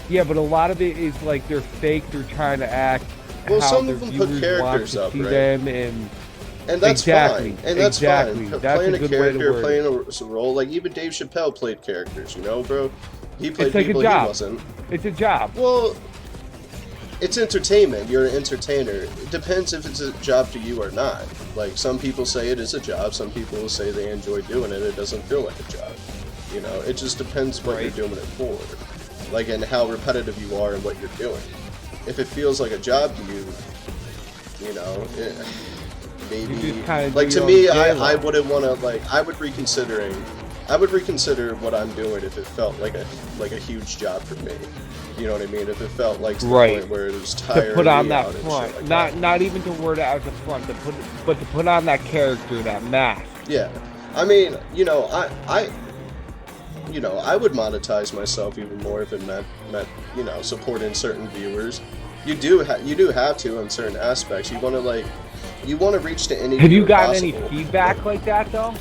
Yeah, but a lot of it is like they're fake. They're trying to act Well, how some their of them put viewers characters want up, to see right? them, and that's Exactly, fine. And that's exactly. fine. That's Playing a a good way to character, word playing a role, like even Dave Chappelle played characters, you know, bro. He played It's like a people he job. wasn't. it's a job. Well, it's entertainment. You're an entertainer. It depends if it's a job to you or not. Like, some people say it is a job. Some people will say they enjoy doing it. It doesn't feel like a job. You know, it just depends what you're doing it for. Like, and how repetitive you are and what you're doing. If it feels like a job to you, you know, maybe... You just kinda like, do to your me, own I channel. wouldn't want to, like, I would reconsider what I'm doing if it felt like a huge job for me. You know what I mean? If it felt like to the Right. point where it was To tiring put on me that out and shit front, like not that. not even to word it as a front, but to put on that character, that mask. Yeah, I mean, you know, I would monetize myself even more if it meant you know, supporting certain viewers. You do have to in certain aspects. You want to reach to any. Have you viewer gotten any possible. feedback like that though?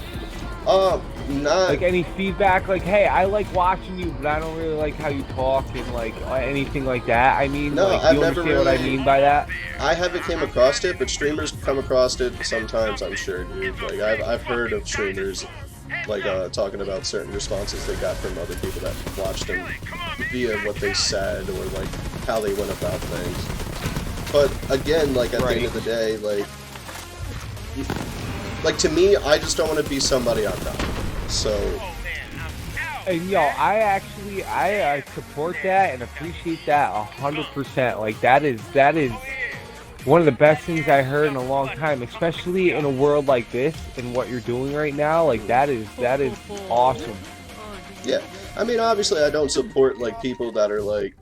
Not Like any feedback, like, hey, I like watching you, but I don't really like how you talk and like anything like that. I mean, No, like, I've you never understand what I really- mean by that? I haven't came across it, but streamers come across it sometimes. I'm sure, dude. Like I've heard of streamers like talking about certain responses they got from other people that watched them via what they said or like how they went about things. But again, like at the end of the day, like to me, I just don't want to be somebody I'm not. So And yo, I support that and appreciate that 100%. Like that is one of the best things I heard in a long time, especially in a world like this and what you're doing right now. Like that is awesome. yeah, I mean, obviously, I don't support like people that are like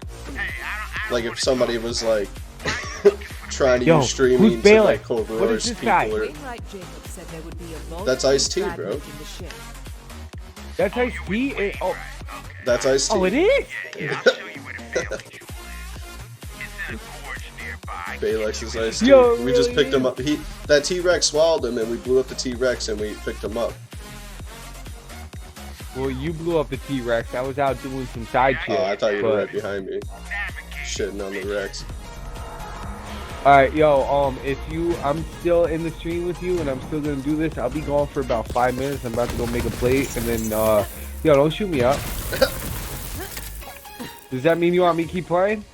if somebody was like trying to Yo, use streaming who's to Bailey? like What is coerce this people. guy? Or, Wainwright Jacob said there would be a vote That's Ice-T, bro. That's Ice-T? Oh, That's Ice-T. oh, it is? Baylex is Ice-T. Yo, We just really? picked him up. That T-Rex swallowed him, and we blew up the T-Rex, and we picked him up. Well, you blew up the T-Rex. I was out doing some side shit. Oh, I thought you were but- right behind me, shitting on the Rex. Alright, yo, I'm still in the stream with you, and I'm still gonna do this. I'll be gone for about 5 minutes. I'm about to go make a plate, and then, yo, don't shoot me up. Does that mean you want me to keep playing?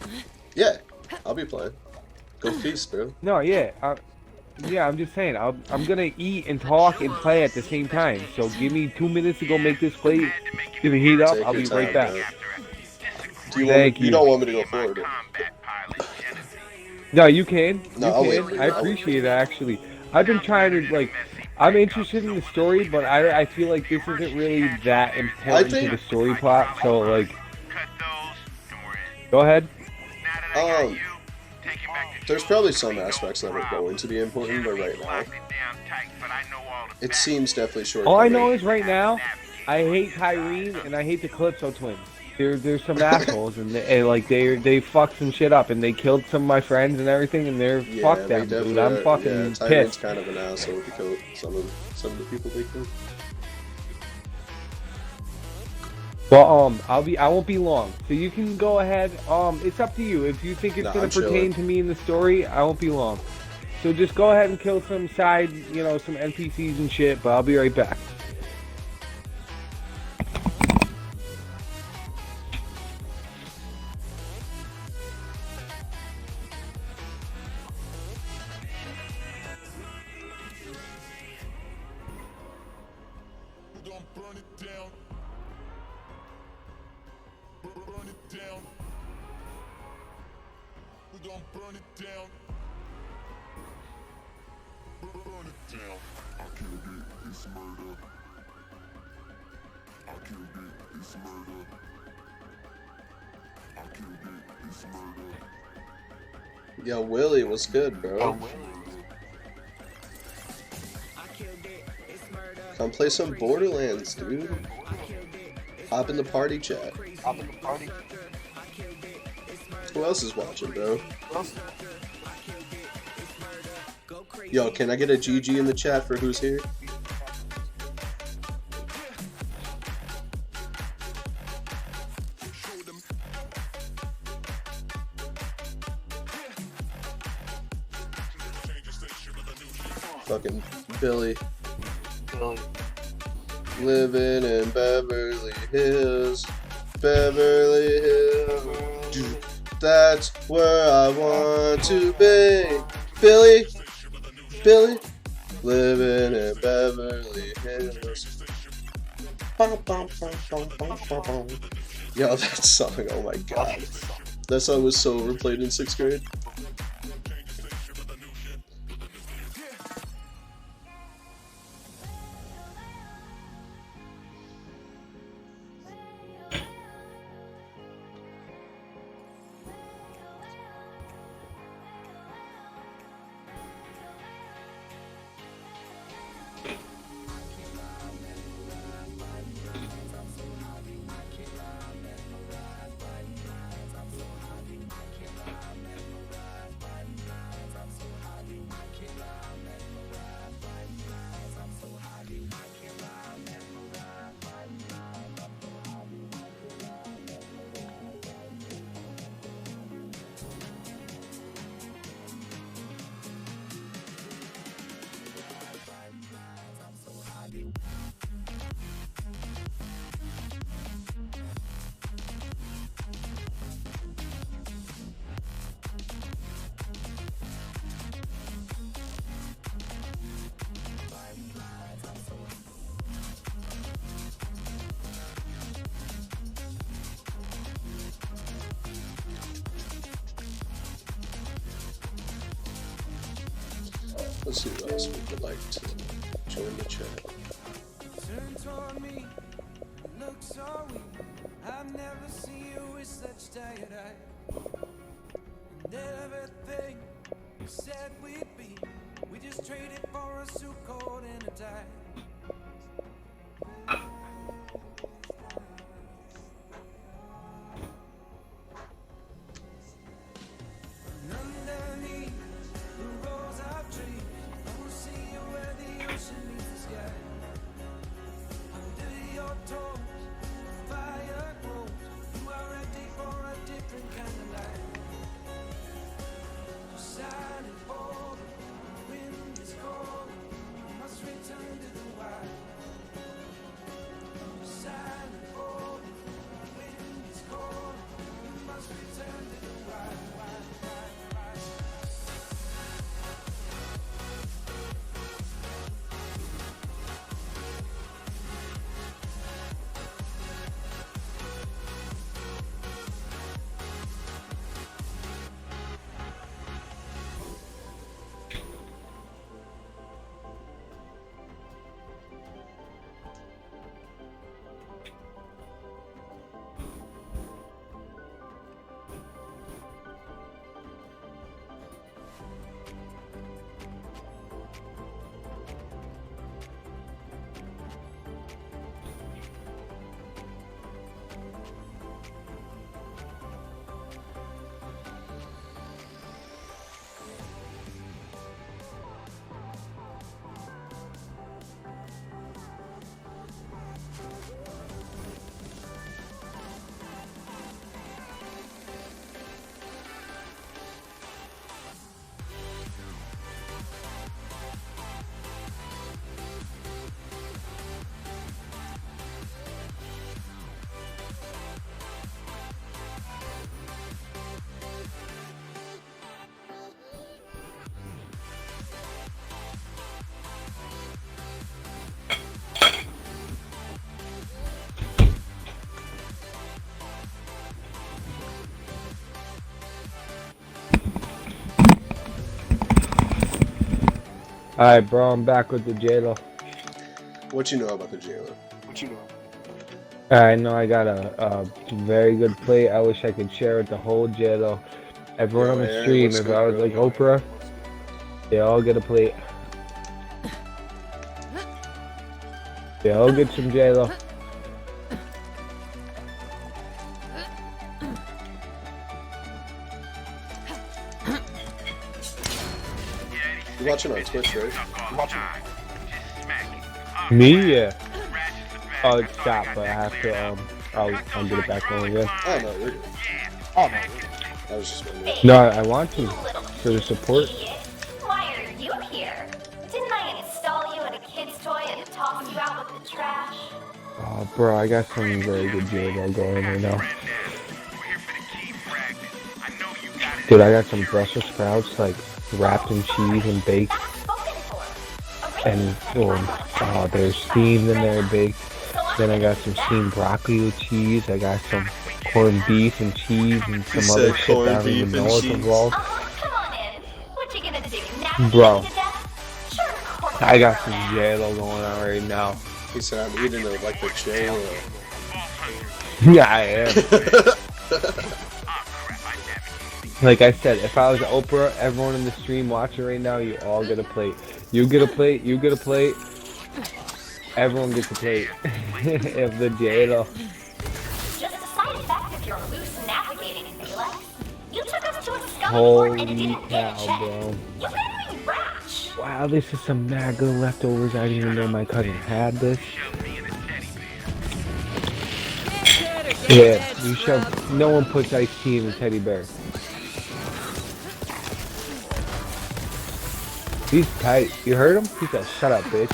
Yeah, I'll be playing. Go feast, bro. No, yeah, yeah, I'm just saying, I'm gonna eat and talk and play at the same time. So give me 2 minutes to go make this plate, give it heat up, Take I'll your be time, right back. bro. Do you Thank want me, you. don't want me to go forward? No, you can. No, I'll you wait. can. I appreciate it, actually. I've been trying to, like, I'm interested in the story, but I feel like this isn't really that important to the story plot, so, like... Go ahead. There's probably some aspects that are going to be important, but right now, it seems definitely short. All I know is right now, I hate Kyrene and I hate the Calypso twins. there's some assholes, and they fucked some shit up, and they killed some of my friends and everything, and they're Yeah, fuck they them, dude. definitely I'm are. fucking Yeah, Tyrone's pissed. kind of an asshole to kill some of the people they killed. Well, I won't be long, so you can go ahead. It's up to you. If you think it's Nah, gonna I'm pertain chilling. to me in the story, I won't be long. So just go ahead and kill some side, some NPCs and shit. But I'll be right back. Yo, Willie, what's good, bro? Come play some Borderlands, dude. Hop in the party chat. Who else is watching, bro? Yo, can I get a GG in the chat for who's here? Fucking Billy. Living in Beverly Hills. Beverly Hills. That's where I want to be. Billy. Billy. Living in Beverly Hills. Yo, that song, oh my god. That song was so overplayed in 6th grade. Let's see what else we would like to join the chat. Turn toward me, look so weak. I've never seen you with such tired eyes. And everything we said we'd be, we just traded for a suit coat and a tie. And underneath the rows of trees, I will see you where the ocean meets the sky. Under your toes, the fire grows. You are ready for a different kind of life. Silent border, the wind is cold. You must return to the wild. Alright, bro, I'm back with the J-Lo. What you know about the jailer? I know I got a very good plate. I wish I could share with the whole J-Lo. Everyone Yo, on the Aaron, stream, what's if good, I was bro? like Oprah, they all get a plate. They all get some J-Lo. You watching on Twitch, right? Me, yeah. Oh, it stopped, but I have to, I'll get it back going again. Oh no, you're good. I was just wondering. No, I want to, for the support. Why are you here? Didn't I install you in a kid's toy and toss you out with the trash? Oh, bro, I got some very good J-Lo going right now. Dude, I got some Brussels sprouts, like, wrapped in cheese and baked. And, oh, they're steamed and they're baked. Then I got some steamed broccoli with cheese. I got some corned beef and cheese and some You other said shit that I corned don't even beef know and what cheese? involved. Come on in. What you gonna do? Navigate Bro, to death? Sure, of course. I got some J-Lo going on right now. He said I'm eating it like the jailer. Yeah, I am. Like I said, if I was Oprah, everyone in the stream watching right now, you all get a plate. You get a plate, you get a plate. Everyone gets a plate. If the J-Lo. Just a side effect of your loose navigating, Felix. You took us to a scum port and it Holy didn't get cow, checked. bro. You better be rash. Wow, this is some mad good leftovers. I didn't even know my cousin had this. Yeah, you shove. No one puts iced tea in a teddy bear. He's tight. You heard him? He said, "Shut up, bitch."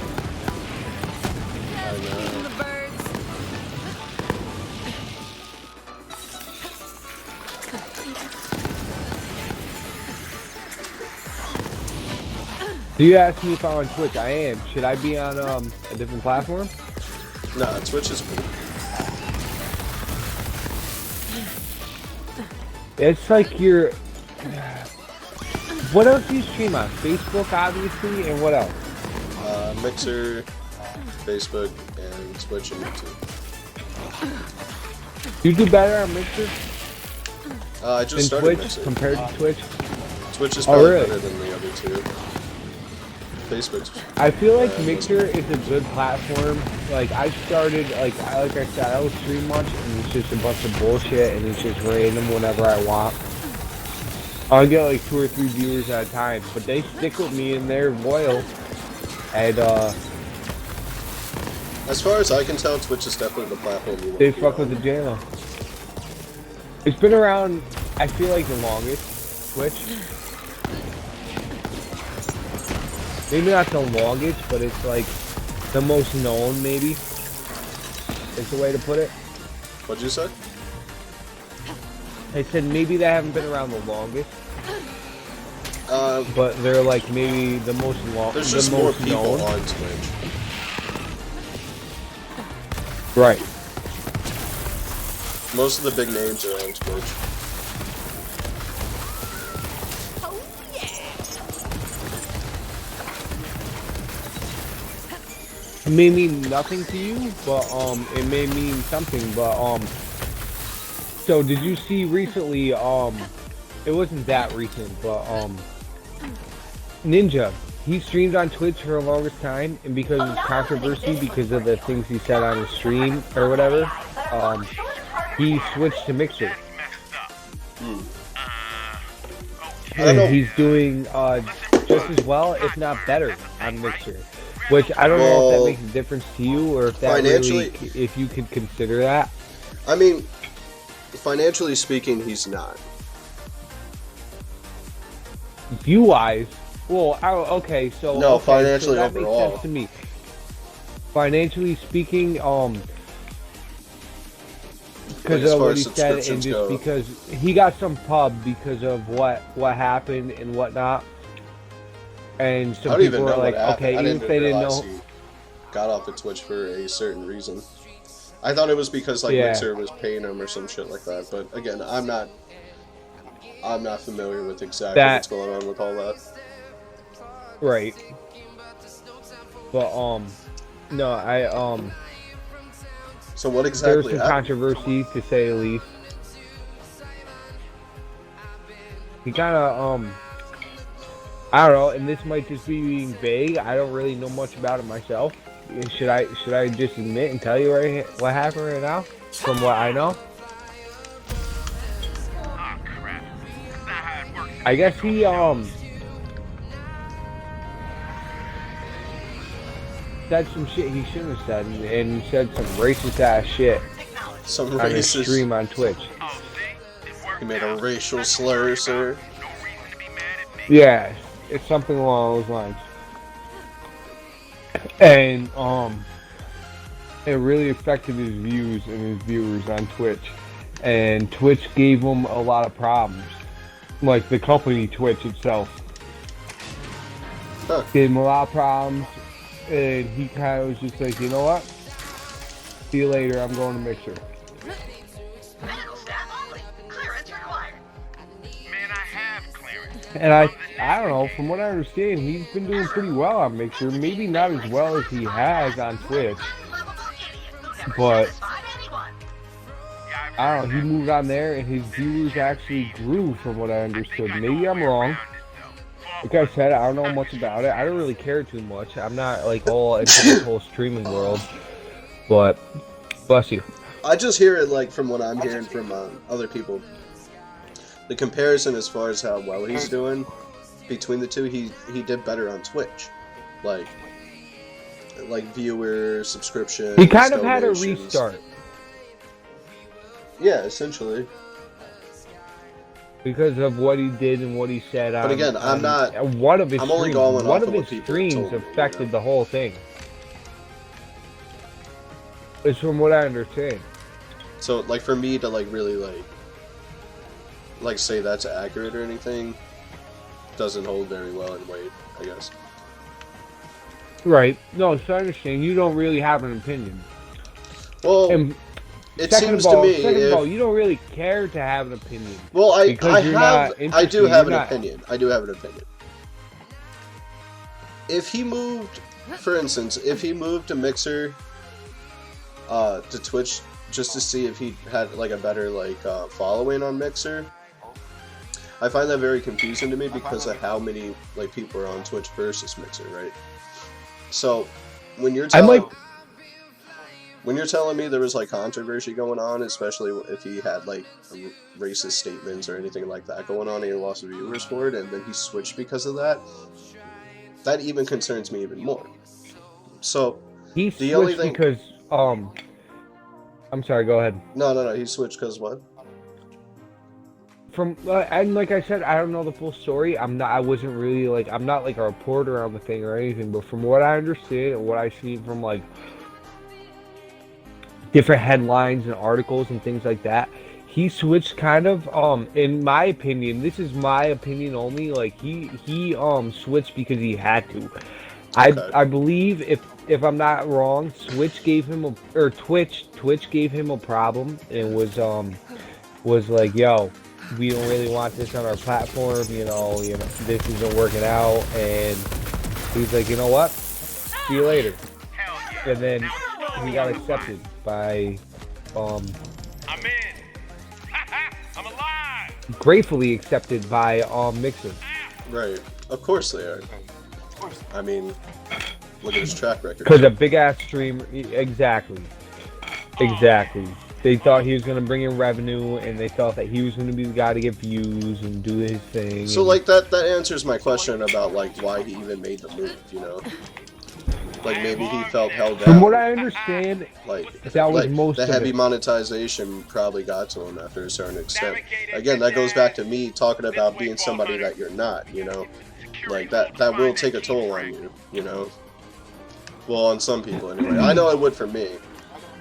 The birds. Do you ask me if I'm on Twitch? I am. Should I be on a different platform? Nah, Twitch is cool. It's like you're. What else do you stream on? Facebook, obviously, and what else? Mixer, Facebook, and Twitch and YouTube. You do better on Mixer I just than started Twitch Mixer. compared to Twitch? Twitch is Oh, probably really? better than the other two. Facebook's. I feel like Mixer is a good platform. Like I started, like I said, I will stream much, and it's just a bunch of bullshit, and it's just random whenever I want. I'll get like 2 or 3 viewers at a time, but they stick with me and they're loyal. And As far as I can tell, Twitch is definitely the platform you want they to be fuck on. with the channel. It's been around, I feel like the longest, Twitch. Maybe not the longest, but it's like the most known, maybe. Is the way to put it. What'd you say? I said maybe they haven't been around the longest, Uh, but they're like maybe the most there's the just more most people known. on Twitch. Right. Most of the big names are on Twitch. It may mean nothing to you, but it may mean something. But so did you see recently? It wasn't that recent, but Ninja. He streamed on Twitch for the longest time, and because of controversy, because of the things he said on his stream or whatever, he switched to Mixer. And he's doing just as well, if not better, on Mixer. Which I don't know if that makes a difference to you, or if that really, if you could consider that. I mean, financially speaking, he's not. View-wise, well, okay, so no, okay, financially so that overall. makes sense to me. Financially speaking, because of what he said, and just because he got some pub because of what happened and whatnot, and some people were like, okay, even if they didn't know, he got off of Twitch for a certain reason. I thought it was because like Mixer was paying him or some shit like that. But again, I'm not familiar with exactly what's going on with all that. Right. But no, So what there was exactly some happened? controversy to say the least. He kind of I don't know, and this might just be being vague. I don't really know much about it myself. Should I just admit and tell you right here what happened right now from what I know? Oh, crap. That's not how it works. I guess he said some shit he shouldn't have said, and said some racist ass shit Some on his racist. stream on Twitch. Oh, see? It worked He made a out. racial Nothing to slur, worry sir. about. No reason to be mad at me. Yeah, it's something along those lines. And it really affected his views and his viewers on Twitch. And Twitch gave him a lot of problems. Like the company Twitch itself. Huh. Gave him a lot of problems. And he kind of was just like, you know what? See you later, I'm going to Mixer. Medical staff only. Clearance required. Man, I have clearance. And I don't know, from what I understand, he's been doing pretty well on Mixer. Maybe not as well as he has on Twitch. But I don't know, he moved on there and his viewers actually grew from what I understood. Maybe I'm wrong. Like I said, I don't know much about it. I don't really care too much. I'm not like all into this whole streaming world. But, bless you. I just hear it like from what I'm hearing from other people. The comparison as far as how well he's doing between the two, he did better on Twitch. Like viewers, subscriptions. He kind of had a donations. restart. Yeah, essentially. Because of what he did and what he said on. But again, I'm not. One of his I'm only streams, going off one of of what his people streams told me, affected you know? the whole thing. It's from what I understand. So like for me to like really like say that's accurate or anything doesn't hold very well in weight, I guess. Right. No, so I understand. You don't really have an opinion. Well, And it second seems of all, to me second of if, all, you don't really care to have an opinion. well, I because you're not do interested, have an you're not- opinion. I do have an opinion. If he moved, for instance, if he moved to Mixer, to Twitch just to see if he had like a better like following on Mixer, I find that very confusing to me because of how many like people are on Twitch versus Mixer, right? So when you're telling me there was like controversy going on, especially if he had like racist statements or anything like that going on and he lost viewers for it and then he switched because of that, that even concerns me even more. So He the only switched thing because I'm sorry. Go ahead. no, he switched because what? From and like I said, I don't know the full story. I wasn't really like, I'm not like a reporter on the thing or anything. But from what I understand and what I see from like different headlines and articles and things like that, he switched kind of in my opinion. This is my opinion only. Like he switched because he had to. Okay. I believe if I'm not wrong, Twitch gave him a problem and was like, yo, we don't really want this on our platform, you know, this isn't working out, and he's like, you know what? See you later. And then he got accepted by I'm in. I'm alive. gratefully accepted by Mixer. Right. Of course they are. I mean, look at his track record. Because a big ass streamer, exactly. They thought he was going to bring in revenue, and they thought that he was going to be the guy to get views and do his thing. So like that answers my question about like why he even made the move, you know? Like maybe he felt held down. From what I understand, like that was like most the of heavy it. monetization probably got to him after a certain extent. Again, that goes back to me talking about being somebody that you're not, you know? Like that will take a toll on you, you know? Well, on some people anyway. I know it would for me.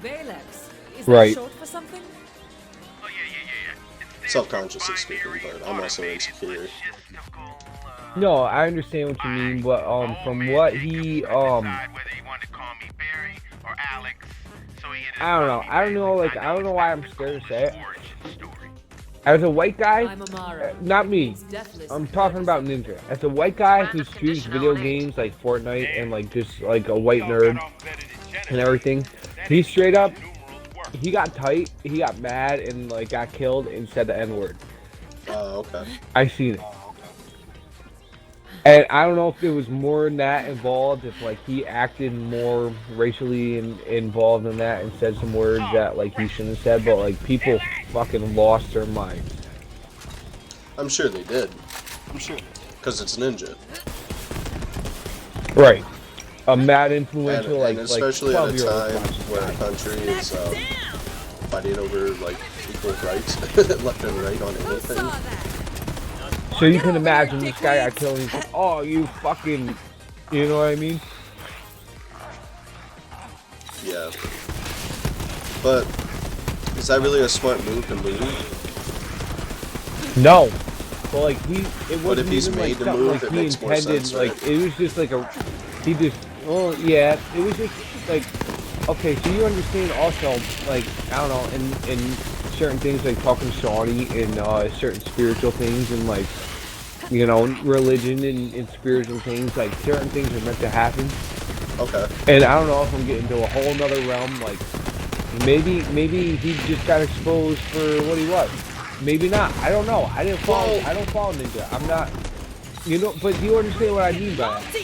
Valex. Is Right. that short for something? Oh, yeah. Self-consciously speaking, but I'm also insecure. no, I understand what you mean, but from what he I don't know. I don't know. Like I don't know why I'm scared to say it. As a white guy, I'm Amara. not me. He's deathless. I'm talking about Ninja. As a white guy who streams video games like Fortnite and like just like a white nerd and everything, he straight up, he got tight, he got mad and like got killed and said the N-word. Oh, okay. I seen it. And I don't know if there was more in that involved, if like he acted more racially involved in that and said some words that like he shouldn't have said, but like people fucking lost their minds. I'm sure they did. I'm sure. Because it's Ninja. Right. A mad influential, And especially like at a 12-year-old time where a country is fighting over like equal rights, left and right on anything. So you can imagine this guy got killed and he's like, oh, you fucking, you know what I mean? Yeah. But is that really a smart move to move? No. But like it wasn't But if he's even, made like, the something, move, like, it he makes more intended, sense, like right? it was just like he just, well, yeah, it was just like, okay, so you understand also, like, I don't know, in certain things like talking Saudi and certain spiritual things and like, you know, religion and spiritual things, like certain things are meant to happen. Okay. And I don't know if I'm getting to a whole nother realm, like maybe he just got exposed for what he was. Maybe not. I don't know. I don't follow Ninja. I'm not, you know, but you understand what I mean by that.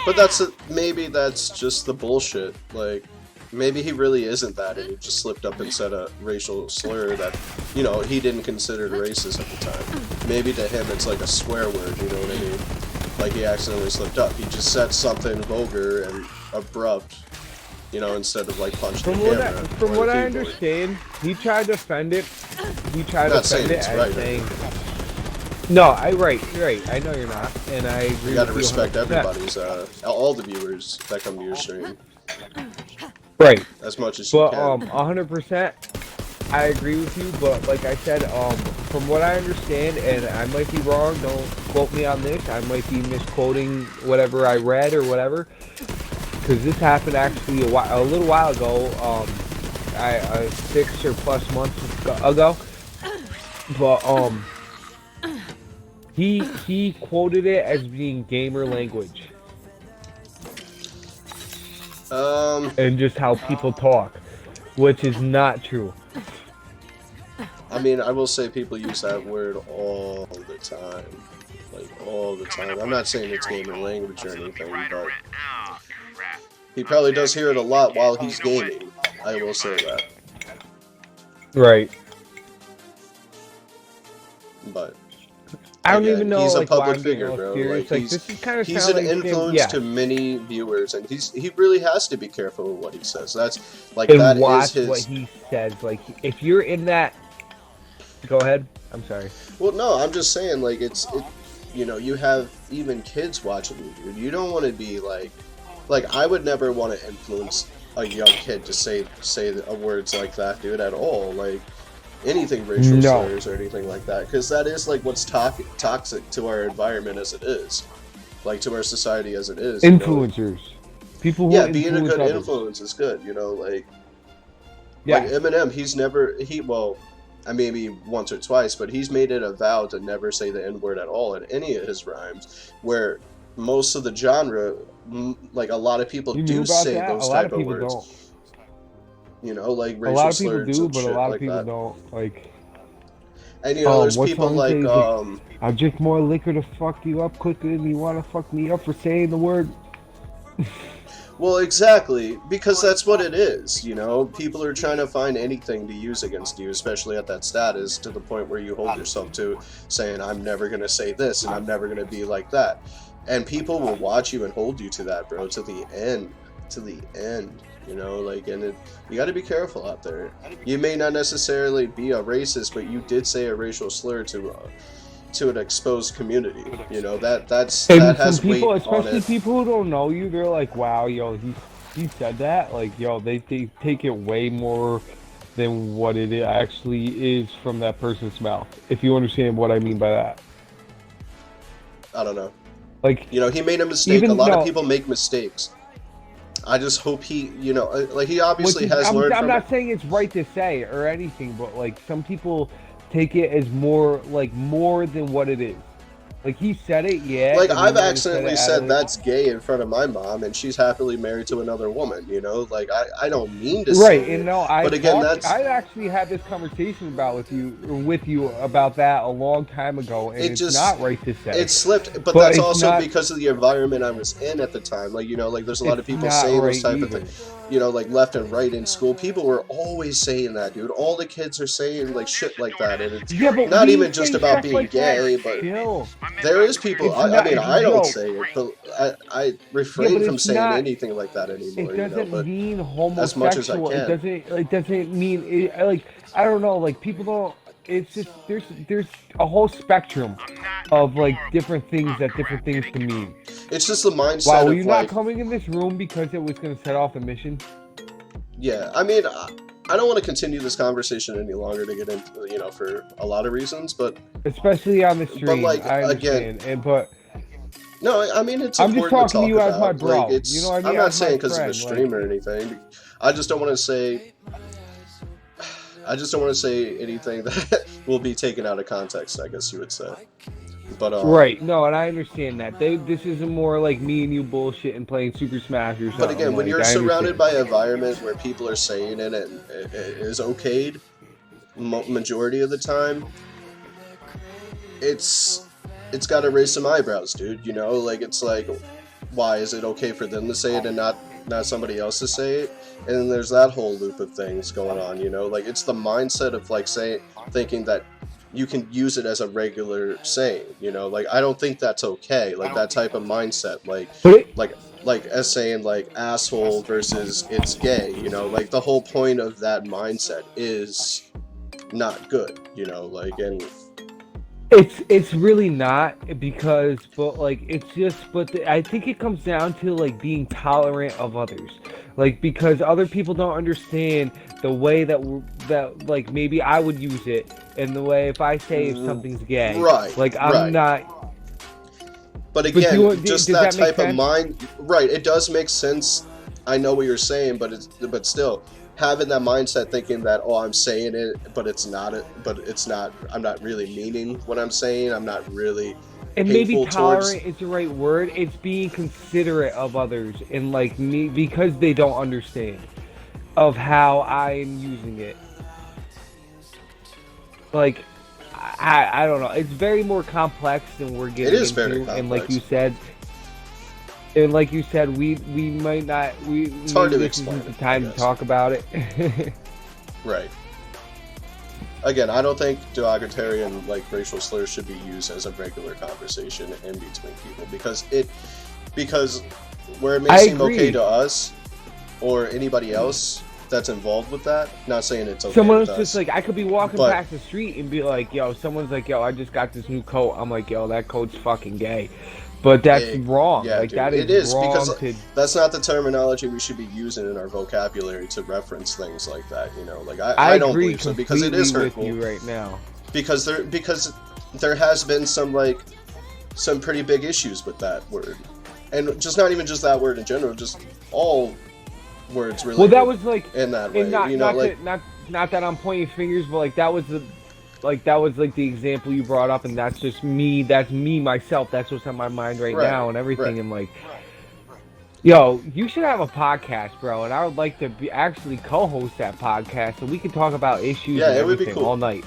But maybe that's just the bullshit. Like, maybe he really isn't that, and he just slipped up and said a racial slur that, you know, he didn't consider racist at the time. Maybe to him it's like a swear word, you know what I mean? Like he accidentally slipped up. He just said something vulgar and abrupt, you know, instead of like punching the camera. From what I understand, he tried to defend it. He tried to defend it as saying, no, right. I know you're not, and I agree. You gotta with respect 100%. everybody's, all the viewers that come to your stream. Right. As much as you but, can. 100%, I agree with you, but like I said, from what I understand, and I might be wrong, don't quote me on this, I might be misquoting whatever I read or whatever, because this happened actually a little while ago, 6 or plus months ago, but, he quoted it as being gamer language. And just how people talk, which is not true. I mean, I will say people use that word all the time. Like, all the time. I'm not saying it's gaming language or anything, but he probably does hear it a lot while he's gaming. I will say that. Right. But I don't even know. He's like, a public why I'm figure, all bro. serious. Like, this is kind of he's an like influence him. to many viewers, and he really has to be careful with what he says. That's like And that watch is his. what he says. Like, if you're in that, go ahead. I'm sorry. Well, no, I'm just saying, like you know, you have even kids watching you, dude. You don't want to be like I would never want to influence a young kid to say words like that, dude, at all. Like anything racial slurs or anything like that, because that is like what's toxic to our environment as it is, like to our society as it is. Influencers, you know? People who being a good others. influence is good. You know, like Yeah. like Eminem, well, maybe once or twice, but he's made it a vow to never say the N-word at all in any of his rhymes, where most of the genre, like a lot of people do say those type of words. Don't. You know, like A racial lot of people slurs do, and but shit a lot of like people that. don't. Like, And you know, there's what people song like says I'll drink more liquor to fuck you up quicker than you want to fuck me up for saying the word. well, exactly, because that's what it is, you know? People are trying to find anything to use against you, especially at that status, to the point where you hold yourself to saying, I'm never going to say this, and I'm never going to be like that. And people will watch you and hold you to that, bro, to the end. To the end, you know? Like, and you got to be careful out there. You may not necessarily be a racist, but you did say a racial slur to an exposed community, you know, that has people, weight on especially it. people who don't know you, they're like, wow, yo, he said that, like, yo, they take it way more than what it actually is from that person's mouth, if you understand what I mean by that. I don't know, like, you know, he made a mistake. A lot of people make mistakes. I just hope he, you know, like he obviously has learned from I'm not saying it's right to say or anything, but like some people take it as more than what it is. Like, he said it, yeah. Like, and I've then he accidentally it said out that's gay in front of my mom, and she's happily married to another woman, you know? Like, I don't mean to right, say and it. no, But again, I actually had this conversation with you about that a long time ago, and it it's just, not right to say. it slipped, but that's it's also not, because of the environment I was in at the time. Like, you know, like, there's a lot of it's people not saying right those type either. of things. You know, like, left and right in school. People were always saying that, dude. All the kids are saying, like, shit like that, and it's Yeah, but not we even just say about stuff being like gay, that but still. there is people, It's I not, mean, I don't yo, say it, but I yeah, refrain but from it's saying not, anything like that anymore, it you know, doesn't but mean as much as I homosexual. can. It doesn't mean it, like, I don't know, like, people don't. It's just there's a whole spectrum of like different things can mean. It's just the mindset Wow, were of you like, not coming in this room because it was going to set off a mission? yeah, I mean, I don't want to continue this conversation any longer to get into, you know, for a lot of reasons, but especially on the stream. but like, I understand, again, but no, I mean, it's I'm just important talking to you as my about. bro. Like, it's, You know what I mean? I'm not As my saying because of a friend, stream or anything. I just don't want to say. I just don't want to say anything that will be taken out of context, I guess you would say. But right, no, and I understand that. This isn't more like me and you bullshit and playing Super Smash or something. But again, when like, you're I surrounded understand. by an environment where people are saying it and it is okayed, majority of the time, it's got to raise some eyebrows, dude. You know, like, it's like, why is it okay for them to say it and not somebody else to say it? And then there's that whole loop of things going on, you know, like, it's the mindset of like thinking that you can use it as a regular saying, you know, like, I don't think that's okay, like, that type of mindset, like as saying like asshole versus it's gay, you know, like, the whole point of that mindset is not good, you know, like, and It's really not, because, but like, it's just, I think it comes down to like being tolerant of others, like, because other people don't understand the way that like, maybe I would use it, and the way if I say if something's gay, right, like, I'm not. But again, but just that type of mind, right? It does make sense. I know what you're saying, but still, having that mindset, thinking that, oh, I'm saying it, but it's not. I'm not really meaning what I'm saying. I'm not really. And maybe tolerant is the right word. It's being considerate of others, and like me, because they don't understand of how I'm using it. Like, I don't know. It's very more complex than we're getting into. It is very complex. And like you said, we might not. It's hard to explain. This isn't the time to talk about it. Right. Again, I don't think derogatory and like racial slurs should be used as a regular conversation in between people, because where it may seem okay to us or anybody else that's involved with that, not saying it's okay. Someone's just like, I could be walking past the street and be like, yo, someone's like, yo, I just got this new coat. I'm like, yo, that coat's fucking gay. But that's wrong. Yeah, like, dude, that is it is wrong because that's not the terminology we should be using in our vocabulary to reference things like that. You know, like I don't believe so, because it is hurtful. With you right now. Because there has been some pretty big issues with that word, and just not even just that word in general, just all words related. Well, that was like in that way. Not, you know, not that I'm pointing fingers, but like that was the example you brought up, and that's just me. That's me myself. That's what's on my mind right now, and everything. And like, yo, you should have a podcast, bro. And I would like to actually co-host that podcast, so we can talk about issues. Yeah, and it would be cool all night.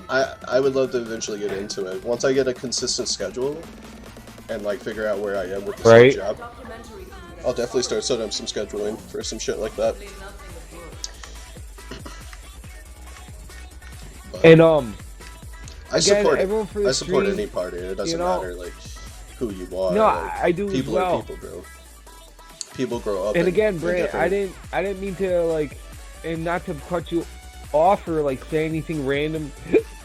I would love to eventually get into it once I get a consistent schedule and like figure out where I am with this job. I'll definitely start setting up some scheduling for some shit like that. And I support everyone for the I support stream, any party. It doesn't matter like who you are. No, like, I do people as well. are people, bro. People grow up. And again, Brant, I didn't mean to like, and not to cut you off or like say anything random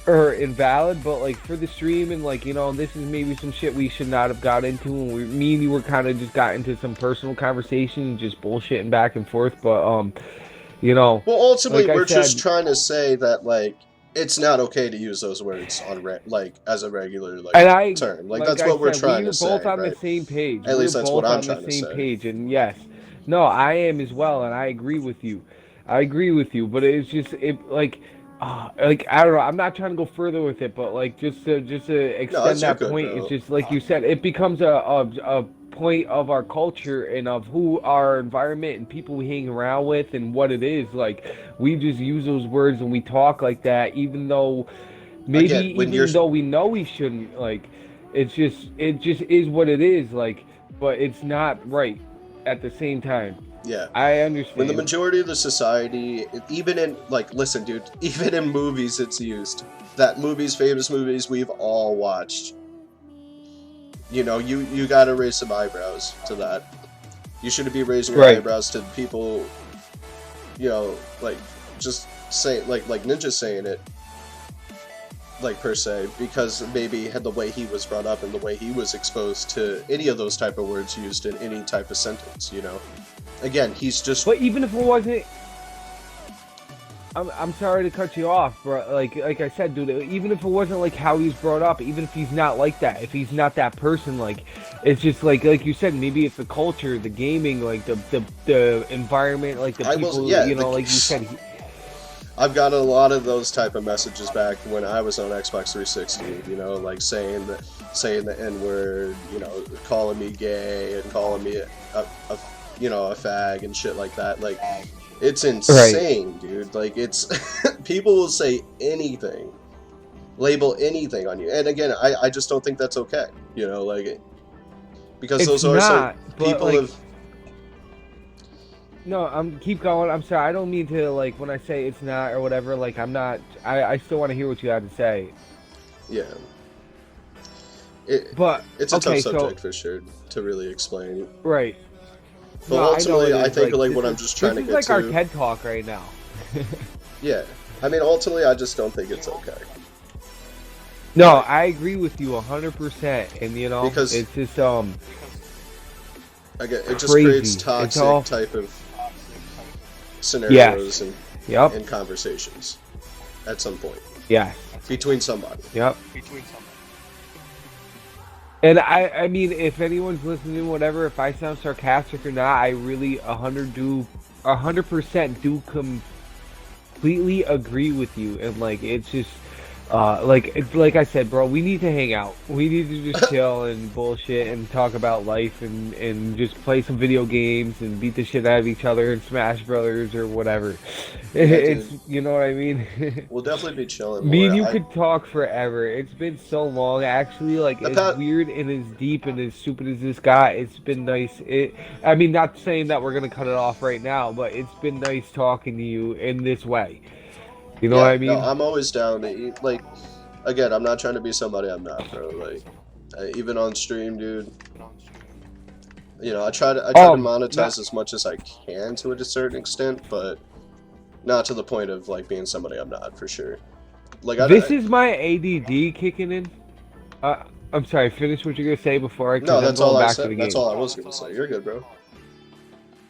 or invalid, but like for the stream and like, you know, this is maybe some shit we should not have got into, and me and you were kind of just got into some personal conversation, just bullshitting back and forth, but you know. Well, ultimately, like we're just trying to say that like it's not okay to use those words on like as a regular like term. Like that's what we're trying to say. We're both on the same page. At least that's what I'm trying to say. On the same page, and yes, no, I am as well, and I agree with you. But it's just like like I don't know. I'm not trying to go further with it, but like just to No, extend you're that good, point, bro. it's just like you said, it becomes a point of our culture and of who our environment and people we hang around with and what it is. Like we just use those words and we talk like that, even though maybe Again, when you're even though we know we shouldn't. Like it just is what it is. Like, but it's not right at the same time. yeah, I when the understand. majority of the society, even in like, listen, dude, even in movies, it's used. That movies, famous movies we've all watched. You know, you gotta raise some eyebrows to that. You shouldn't be raising your Right. eyebrows to people, you know, like just say like Ninja saying it, like per se, because maybe had the way he was brought up and the way he was exposed to any of those type of words used in any type of sentence. You know, again, he's just. But even if it wasn't, I'm sorry to cut you off, bro. Like I said, dude. Even if it wasn't like how he's brought up, even if he's not like that, if he's not that person, like it's just like you said, maybe it's the culture, the gaming, like the environment, like the I people, was- yeah, you know, the- like you said. I've got a lot of those type of messages back when I was on Xbox 360. You know, like saying the N word, you know, calling me gay and calling me a you know, a fag and shit like that. Like, it's insane, dude. Like, it's people will say anything, label anything on you, and again, I just don't think that's okay. You know, like because It's those are not, some but, people like, have. No, keep going. I'm sorry. I don't mean to like when I say it's not or whatever. Like I'm not. I still want to hear what you have to say. Yeah. But It's a okay, tough subject for sure to really explain. Right. But No, ultimately, I know it I is, think like this what I'm is- just trying to this get is like to. our TED talk right now. Yeah, I mean, ultimately, I just don't think it's okay. No, I agree with you 100%, and you know, Because- it's just Again, it just crazy. creates It's toxic all- type of scenarios and Yep. and conversations at some point Yeah. between somebody. Yep. And I mean, if anyone's listening, whatever, if I sound sarcastic or not, I really 100% do completely agree with you. And like, it's just, like I said, bro, we need to hang out. We need to just chill and bullshit and talk about life and just play some video games and beat the shit out of each other and Smash Brothers or whatever. It's, dude. you know what I mean? We'll definitely be chilling more. Me and you I- could talk forever. It's been so long, actually. Like as weird and as deep and as stupid as this got, it's been nice. I mean, not saying that we're gonna cut it off right now, but it's been nice talking to you in this way. You know yeah, what I mean? No, I'm always down to eat. Like, again, I'm not trying to be somebody I'm not, bro. Like, even on stream, dude. You know, I try to monetize as much as I can to a certain extent, but not to the point of like being somebody I'm not, for sure. Like, This is my ADD kicking in. I'm sorry. Finish what you're gonna say before I. No, that's I'm going all I back to said. the That's game. all I was gonna say. You're good, bro.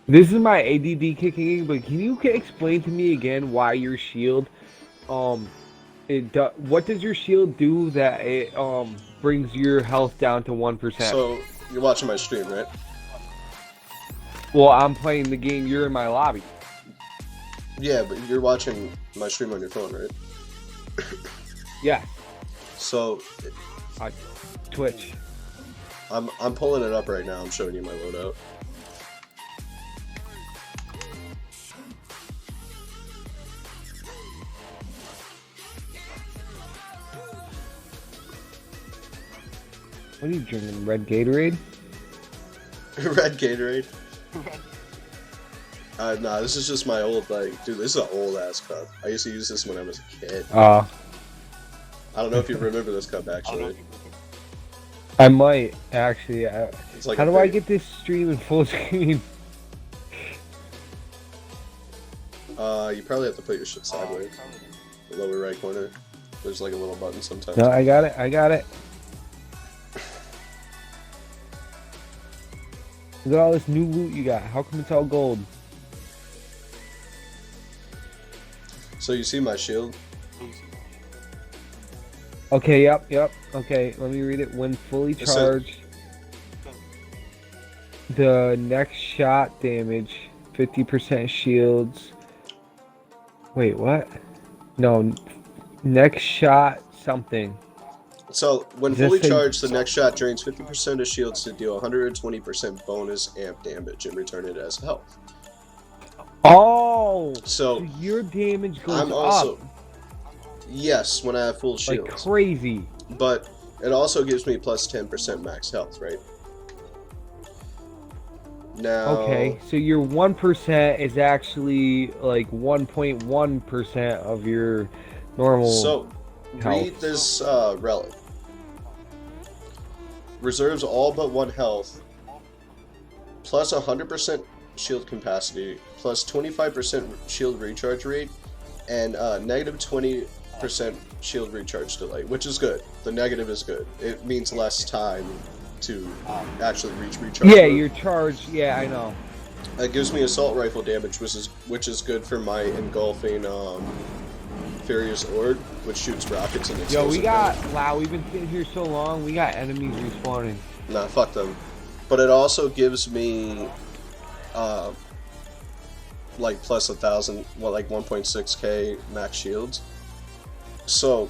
This is my ADD kicking in, but can you explain to me again why your shield, what does your shield do that it brings your health down to 1%? So you're watching my stream, right? Well, I'm playing the game. You're in my lobby. Yeah, but you're watching my stream on your phone, right? Yeah. So Twitch. I'm pulling it up right now. I'm showing you my loadout. What are you drinking? Red Gatorade? Red Gatorade. Nah, this is just my old, like, dude, this is an old ass cup. I used to use this when I was a kid. I don't know if you remember this cup, actually. I might, actually. It's like how a do I big- get this stream in full screen? You probably have to put your shit sideways. The lower right corner. There's like a little button sometimes. No, I got it. Look at all this new loot you got. How come it's all gold? So you see my shield? Okay, yep. Okay, let me read it. When fully It says- charged, the next shot damage, 50% shields. Wait, what? No, next shot something. So, when Just fully say- charged, the next shot drains 50% of shields to deal 120% bonus amp damage and return it as health. Oh! So, your damage goes I'm also... up Yes, when I have full shields. like crazy. But it also gives me plus 10% max health, right? Now... Okay, so your 1% is actually like 1.1% of your normal So, read health. this relic. Reserves all but 1 health, plus 100% shield capacity, plus 25% shield recharge rate, and negative 20% shield recharge delay, which is good. The negative is good. It means less time to actually reach recharge. Yeah, mode. you're charged. Yeah, I know. It gives me assault rifle damage, which is good for my engulfing Furious Orb, which shoots rockets and Yo, explosive we got damage. wow. We've been sitting here so long. We got enemies respawning. Nah, fuck them. But it also gives me like plus 1,000, well, like 1.6k max shields. So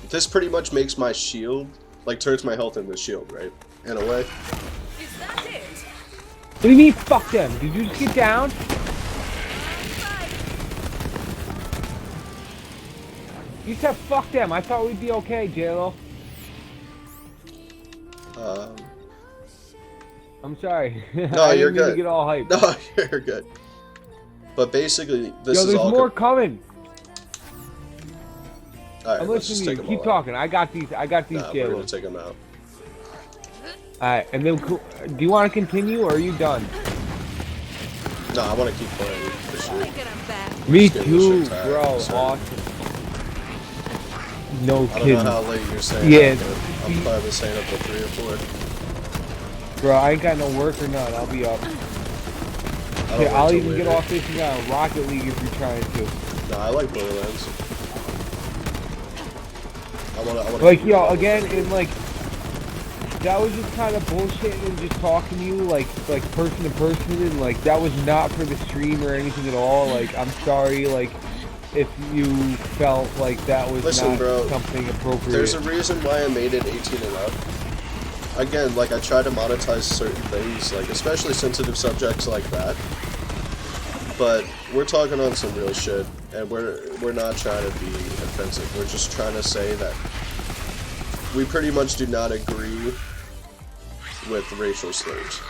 this pretty much makes my shield, like turns my health into shield, right? In a way. Is that it? What do you mean, fuck them? Did you just get down? You said fuck them. I thought we'd be okay, JLo. I'm sorry. No, I you're didn't mean good. to get all hyped. No, you're good. But basically, this Yo, is there's all. more coming. Alright, I'm let's just listening take to them you. all Keep out. talking. I got these. I got these, Nah, we're gonna JLo. take them out. Alright, and then do you want to continue or are you done? No, I want to keep playing for sure. Thinking I'm back. Me Just getting too, shit tired, bro. so- Awesome. No I don't know kidding. how late you're saying Yeah, that, but I'm probably staying up till 3 or 4. bro, I ain't got no work or none. I'll be up. I don't Yeah, work I'll till even get later. off this and Rocket League if you're trying to. No, I like Borderlands. I wanna Like, keep yo, it again, and like, that was just kind of bullshit and just talking to you, like person to person, and like, that was not for the stream or anything at all. Like, I'm sorry, like, if you felt like that was Listen, not bro, something appropriate. There's a reason why I made it 18 and up. Again, like, I try to monetize certain things, like, especially sensitive subjects like that. But we're talking on some real shit, and we're not trying to be offensive. We're just trying to say that we pretty much do not agree with racial slurs.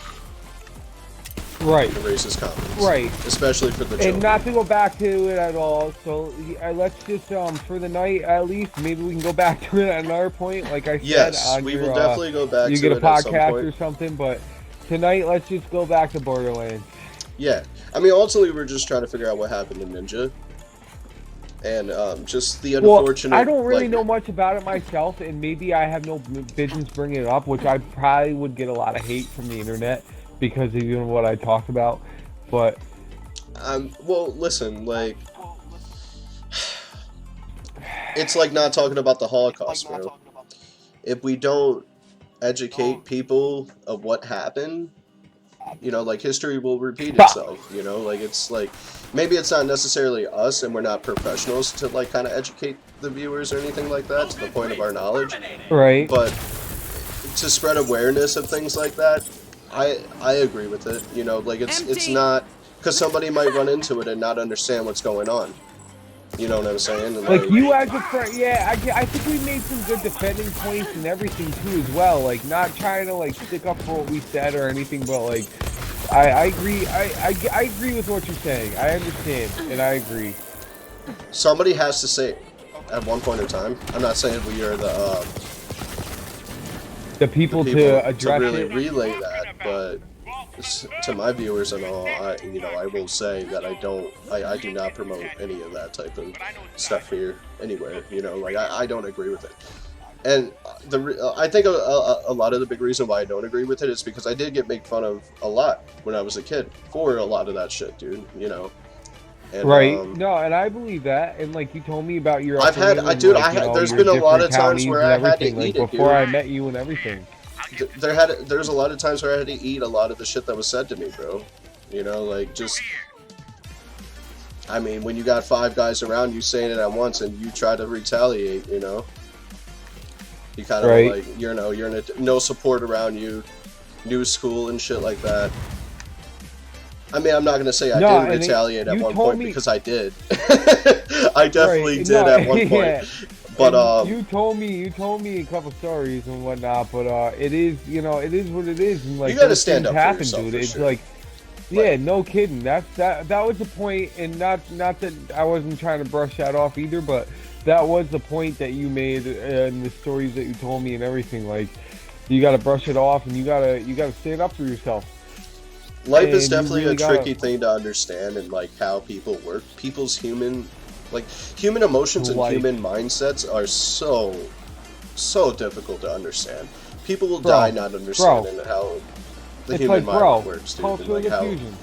Right. The racist comments. Right. Especially for the children. And not to go back to it at all, so let's just, for the night at least, maybe we can go back to it at another point, like I said. Yes, on we your, will definitely go back you to get a it at some podcast point. or something, but tonight, let's just go back to Borderlands. Yeah. I mean, ultimately, we're just trying to figure out what happened to Ninja. And just the unfortunate... Well, I don't really like, know much about it myself, and maybe I have no business bringing it up, which I probably would get a lot of hate from the internet because of even what I talked about, but... well, listen, like... It's like not talking about the Holocaust, bro. If we don't educate people of what happened, you know, like, history will repeat itself, you know? Like, it's like... Maybe it's not necessarily us, and we're not professionals to, like, kind of educate the viewers or anything like that to the point of our knowledge. Right. But to spread awareness of things like that, I agree with it. You know, like, it's not... Because somebody might run into it and not understand what's going on. You know what I'm saying? And like, you as a friend, yeah, I think we made some good defending points and everything, too, as well. Like, not trying to, like, stick up for what we said or anything, but, like... I agree. I agree with what you're saying. I understand, and I agree. Somebody has to say it at one point in time. I'm not saying we are the people to address really it. relay that, but to my viewers and all, I will say that I do not promote any of that type of stuff here anywhere. You know, like I don't agree with it. And I think a lot of the big reason why I don't agree with it is because I did get made fun of a lot when I was a kid for a lot of that shit, dude. You know. And, right. No, and I believe that. And like you told me about your. There's been a lot of times where I had to eat it, before I met you and everything. There's a lot of times where I had to eat a lot of the shit that was said to me, bro. You know, like just I mean, when you got 5 guys around you saying it at once and you try to retaliate, you know, you kind of Right. like, you know, you're in no support around you, new school and shit like that. I mean, I'm not gonna say I didn't retaliate at one point because I did. I definitely did at one point. Yeah. But you told me a couple stories and whatnot, but it is, you know, it is what it is, and like you gotta those stand things up happen, for yourself, dude. for It's sure. like, yeah, no kidding. That was the point, and not that I wasn't trying to brush that off either, but that was the point that you made in the stories that you told me and everything. Like, you gotta brush it off, and you gotta stand up for yourself. Life is And you definitely really a tricky thing to understand, and like how people work. People's human emotions and human mindsets are so difficult to understand. People will die not understanding how the human mind works, dude. Cultural And, like, diffusion.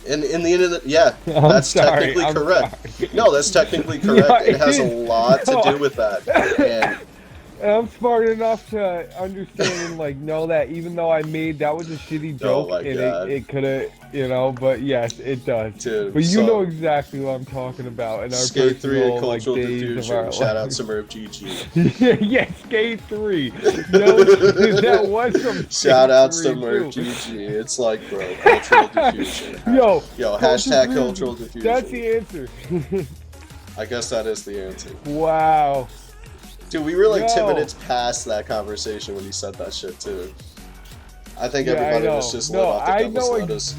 in the internet, yeah, that's technically correct. No, that's technically correct. Yeah, it has a lot to do with that, and I'm smart enough to understand and like know that even though I made that was a shitty joke and it could have, you know, but yes, it does. Dude, but you know exactly what I'm talking about. In our Skate 3 and personal, cultural like, days of diffusion. our Shout out life. Smurf GG. Yeah, Skate 3. No, that was from Shout out Skate 3 Smurf too. GG. It's like, bro, cultural diffusion. Yo, hashtag cultural diffusion. That's the answer. I guess that is the answer. Wow. Dude, we were like 10 minutes past that conversation when you said that shit too. I think everybody was just lit off the devil's lettuce.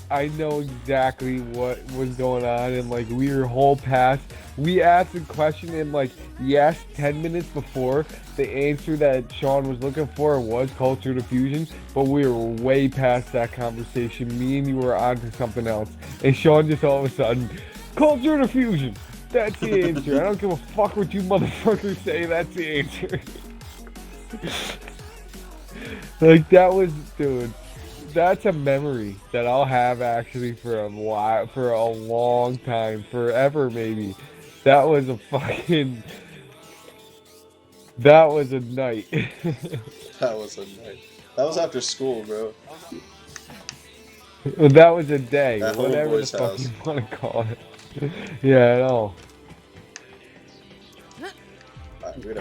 I know exactly what was going on, and like we were whole past. We asked the question, and like yes, 10 minutes before, the answer that Sean was looking for was culture diffusion, but we were way past that conversation. Me and you were on to something else, and Sean just all of a sudden, culture diffusion. That's the answer. I don't give a fuck what you motherfuckers say. That's the answer. Like that was, dude. That's a memory that I'll have actually for a while, for a long time, forever maybe. That was a fucking. That was a night. That was a night. That was after school, bro. That was a day. At Whatever the homeboy's fuck house. you want to call it. Yeah, I know.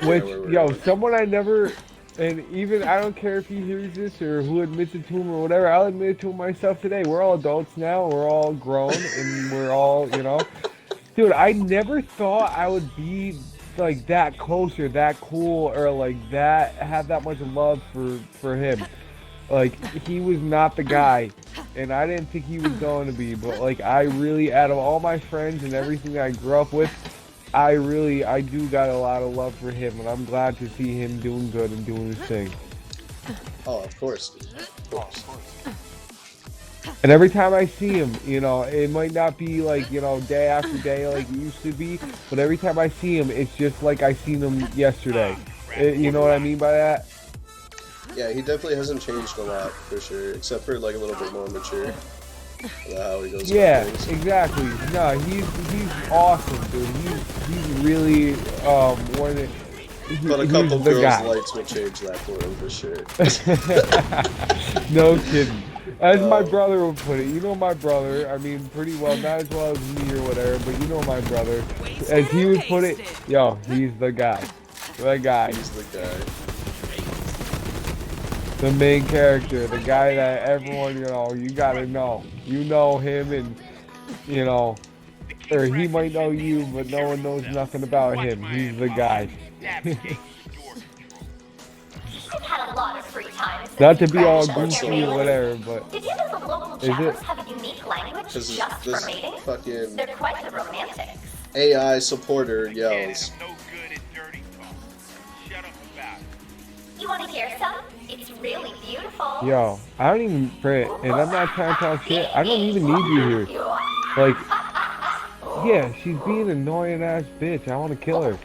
Which, yo, someone I never, and even, I don't care if he hears this or who admits it to him or whatever, I'll admit it to myself today. We're all adults now, we're all grown, and we're all, you know. Dude, I never thought I would be, like, that close or that cool or, like, that, have that much love for him. Like, he was not the guy, and I didn't think he was going to be, but, like, I really, out of all my friends and everything I grew up with, I do got a lot of love for him, and I'm glad to see him doing good and doing his thing. Oh, of course. Of course. And every time I see him, you know, it might not be like, you know, day after day like it used to be, but every time I see him, it's just like I seen him yesterday. You know what I mean by that? Yeah, he definitely hasn't changed a lot, for sure, except for, like, a little bit more mature. How he goes Yeah, about things. exactly. No, he's awesome, dude. He's really one of the. But a couple the girls' guy. lights will change that for him, for sure. No kidding. As my brother would put it, you know my brother, I mean, pretty well, not as well as me or whatever, but you know my brother. As he would put it, yo, he's the guy. The guy. He's the guy. The main character, the guy that everyone, you know, you gotta know. You know him and, you know, or he might know you, but no one knows nothing about him. He's the guy. I've had a lot of free time. Not to be all goofy or whatever, but Did you know the local is Jawas it? have a unique language This just is for this mating? fucking They're quite the romantics. AI supporter yells. You want to hear some? It's really beautiful. Yo, I don't even print, and I'm not trying to talk shit. I don't even need you here. Like, yeah, she's being an annoying ass bitch. I want to kill her.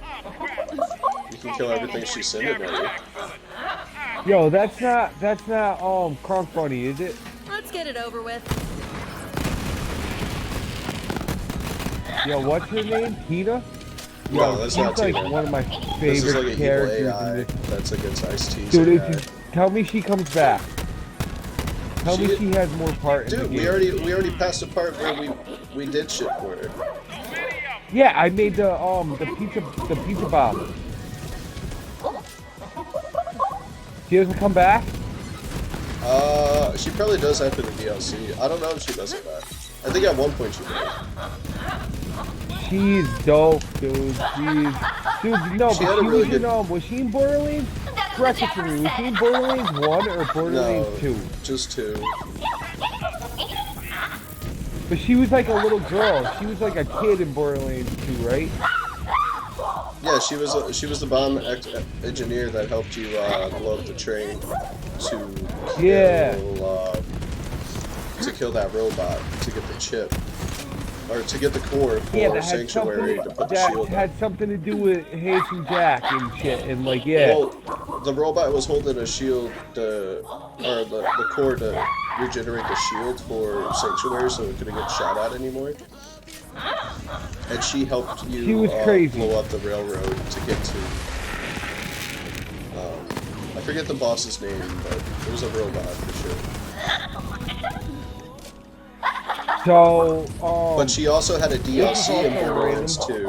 You can kill everything she's sending at you. Yo, that's not Crunk Bunny, is it? Let's get it over with. Yo, what's her name? Tina? No, Yo, that's she's not like Tina. one of my This is like favorite an evil characters AI. in this. That's a good size teaser. Dude, guy. tell me she comes back. Tell me she has more part in the Dude, game. we already passed the part where we did shit for her. Yeah, I made the pizza bomb. She doesn't come back? She probably does after the DLC. I don't know if she does it back. I think at one point she did. She's dope, dude. Dude, no, She but had a she really was good... in, was she in Borderlands? Correct it for me. Was she in Borderlands 1 or Borderlands 2? Just 2. But she was like a little girl. She was like a kid in Borderlands 2, right? Yeah, she was the bomb engineer that helped you blow up the train to kill that robot, to get the chip, or to get the core for Sanctuary to put the shield That had something to do with Haitian Jack and shit, and like, yeah. Well, the robot was holding a shield, or the core to regenerate the shield for Sanctuary so it couldn't get shot at anymore. And she helped you blow up the railroad to get to... I forget the boss's name, but it was a robot for sure. So, but she also had a DLC in Borderlands 2,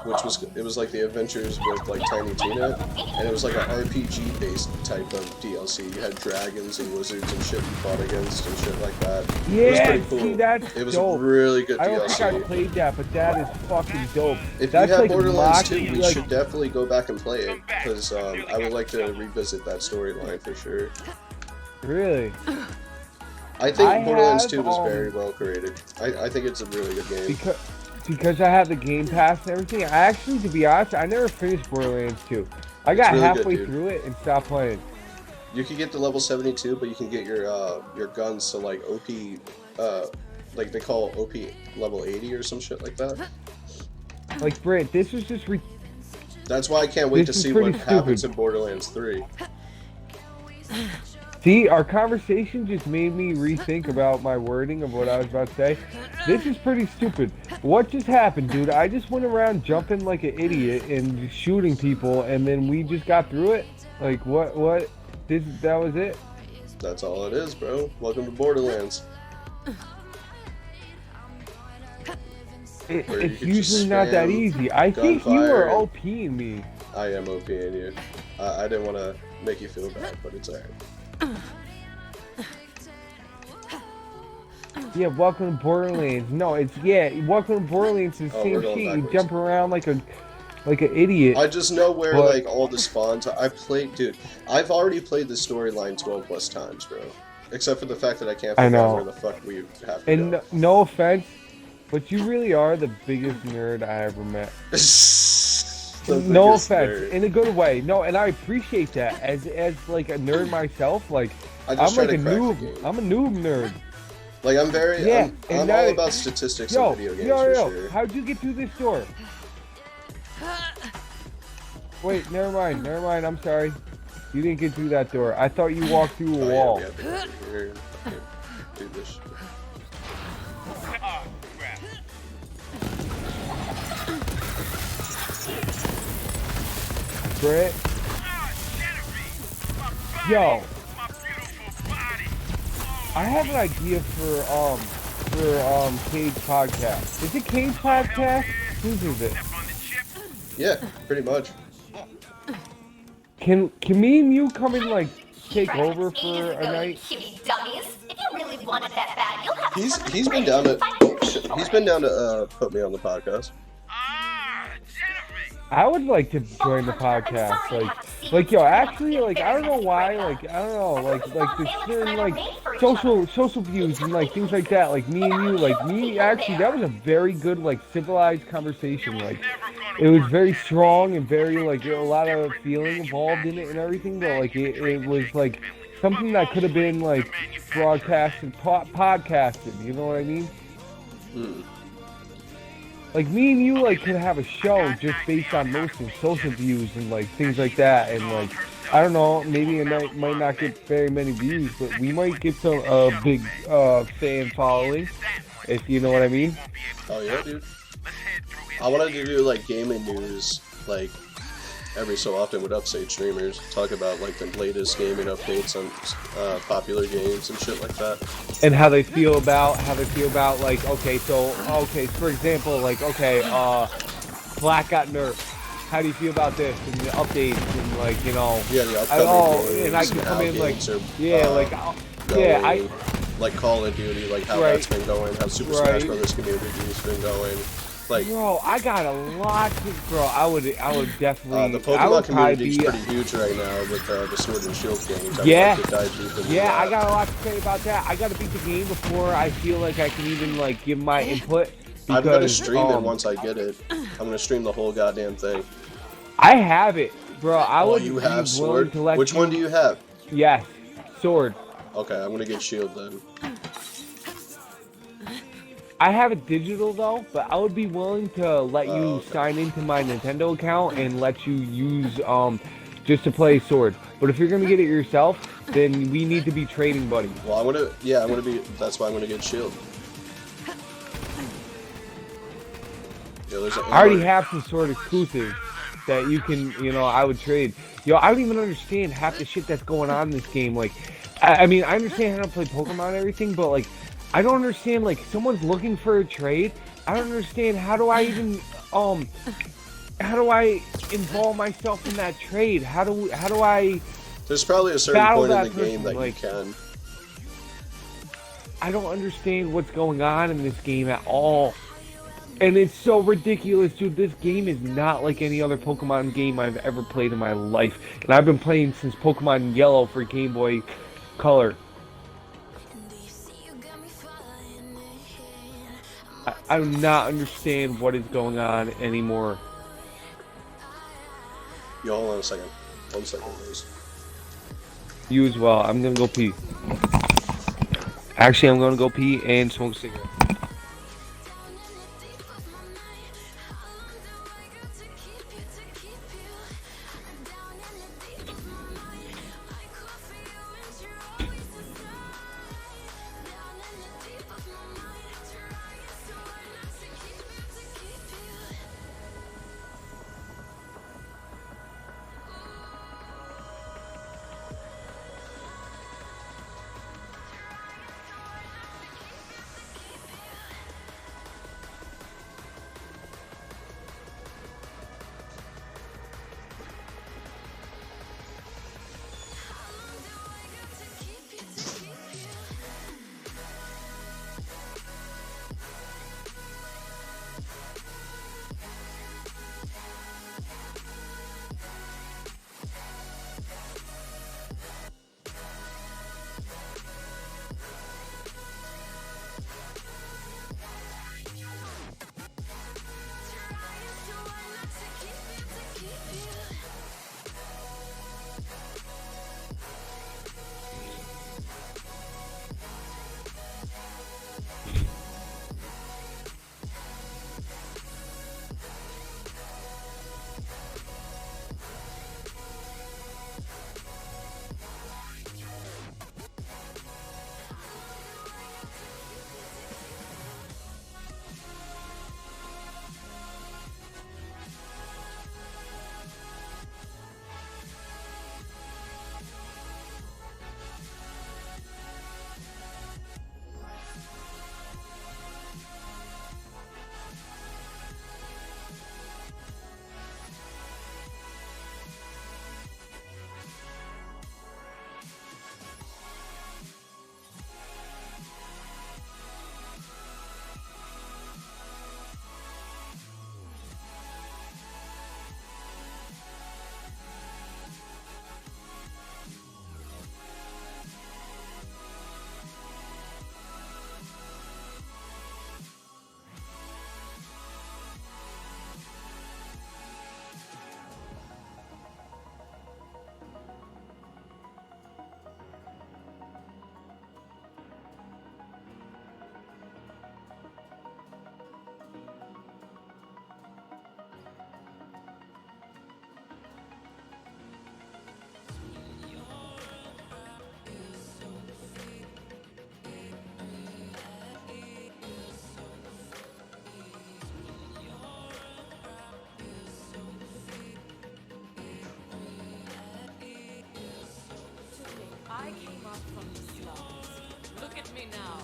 which was like the adventures with like Tiny Tina, and it was like an RPG based type of DLC. You had dragons and wizards and shit you fought against and shit like that. Yeah, it was pretty cool. See, that's it was dope. a really good DLC. I don't think I played that, but that is fucking dope. If that's you have like Borderlands 2, we should definitely go back and play it, because I would like to revisit that storyline for sure. Really? I think Borderlands 2 was very well created. I think it's a really good game. Because I have the Game Pass and everything. I actually, to be honest, I never finished Borderlands 2. I got really halfway good, through it and stopped playing. You can get to level 72, but you can get your guns to like OP, like they call OP level 80 or some shit like that. Like, Brent, this was just That's why I can't wait to see what happens in Borderlands 3. See, our conversation just made me rethink about my wording of what I was about to say. This is pretty stupid. What just happened, dude? I just went around jumping like an idiot and shooting people, and then we just got through it? Like, what? That was it? That's all it is, bro. Welcome to Borderlands. It's usually not that easy. I think you are OP'ing me. I am OP'ing you. I didn't want to make you feel bad, but it's alright. Yeah, welcome to Borderlands. No, welcome to Borderlands is the same shit. You jump around like an idiot. I just know where like all the spawns are. I've already played the storyline 12 plus times, bro. Except for the fact that I can't figure out where the fuck we have to go. No offense, but you really are the biggest nerd I ever met. No offense, nerd. In a good way. No, and I appreciate that. As like a nerd myself, like I'm like a noob. I'm a noob nerd. Like I'm very, I'm all about statistics in video games for sure. How'd you get through this door? Wait, never mind. I'm sorry. You didn't get through that door. I thought you walked through a wall. Yeah, we have to go here. Okay, do this shit. Brett? Yo. I have an idea for Cage Podcast. Is it Cage Podcast? Whose is it? Yeah, pretty much. Can me and you come and like take over for a night? He's been down to put me on the podcast. I would like to join the podcast, like yo, actually, like I don't know why, like I don't know, like there's certain like social views and like things like that, like me and you, like me, actually, that was a very good like civilized conversation, like it was very strong and very like a lot of feeling involved in it and everything, but like it was like something that could have been like broadcasted, podcasted, you know what I mean? Like, me and you, like, could have a show just based on mostly social views and, like, things like that. And, like, I don't know, maybe it might not get very many views, but we might get some big fan following, if you know what I mean. Oh, yeah, dude. I wanted to do, like, gaming news, like, every so often with Upstate Streamers, talk about like the latest gaming updates on popular games and shit like that. And how they feel about like, okay, for example, like, okay, Black got nerfed. How do you feel about this and the updates and like, you know? Yeah, the upcoming games and I can come in like, are, yeah, like Call of Duty, like how that's been going, how Super Smash Brothers community's been going. Like, bro, I got a lot to, bro. I would definitely. The Pokemon community's pretty huge right now with the Sword and Shield games. Yeah, like to dive deep into yeah, that. I got a lot to say about that. I got to beat the game before I feel like I can even like give my input. Because, I'm gonna stream it once I get it. I'm gonna stream the whole goddamn thing. I have it, bro. I would. You have Sword? To let Which one do you have? Yes, Sword. Okay, I'm gonna get Shield then. I have it digital though, but I would be willing to let you sign into my Nintendo account and let you use just to play Sword. But if you're gonna get it yourself, then we need to be trading buddies. Well, I'm gonna be. That's why I'm gonna get Shield. I already have some Sword exclusives that you can, you know, I would trade. Yo, I don't even understand half the shit that's going on in this game. Like, I mean, I understand how to play Pokemon and everything, but like, I don't understand, like, someone's looking for a trade. I don't understand, how do I even, how do I involve myself in that trade? How do I... There's probably a certain point in the game that like, you can. I don't understand what's going on in this game at all. And it's so ridiculous, dude. This game is not like any other Pokemon game I've ever played in my life. And I've been playing since Pokemon Yellow for Game Boy Color. I do not understand what is going on anymore. Yo, hold on a second. 1 second, please. You as well. I'm gonna go pee. Actually, I'm gonna go pee and smoke a cigarette. I came up from the slums. Look at me now.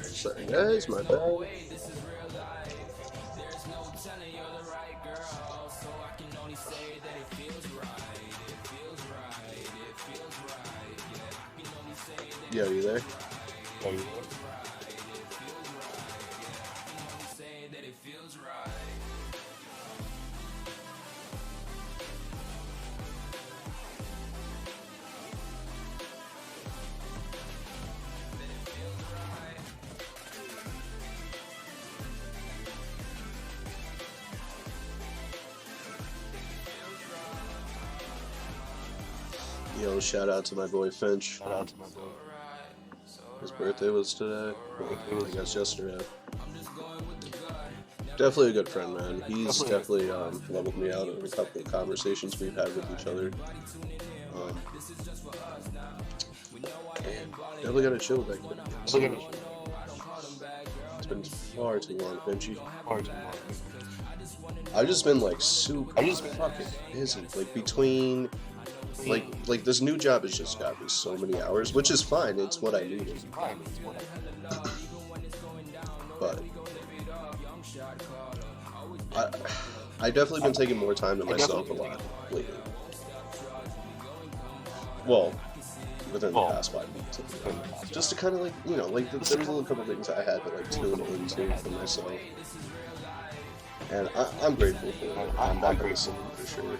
Sorry guys, my bad. Yo, you there? Yo, shout out to my boy Finch. His birthday was today. I guess yesterday. Definitely a good friend, man. He's definitely leveled me out in a couple of conversations we've had with each other. Definitely gotta chill with that kid. It's been far too long, Finchy. I've just been like super fucking busy. Like between like this new job has just got me so many hours, which is fine. It's what I needed. But I definitely been taking more time to myself a lot lately. Well, within the past 5 months, just to kind of like, you know, like there was a couple things I had to like tune into for myself, and I'm grateful for it. I'm back on the scene for sure.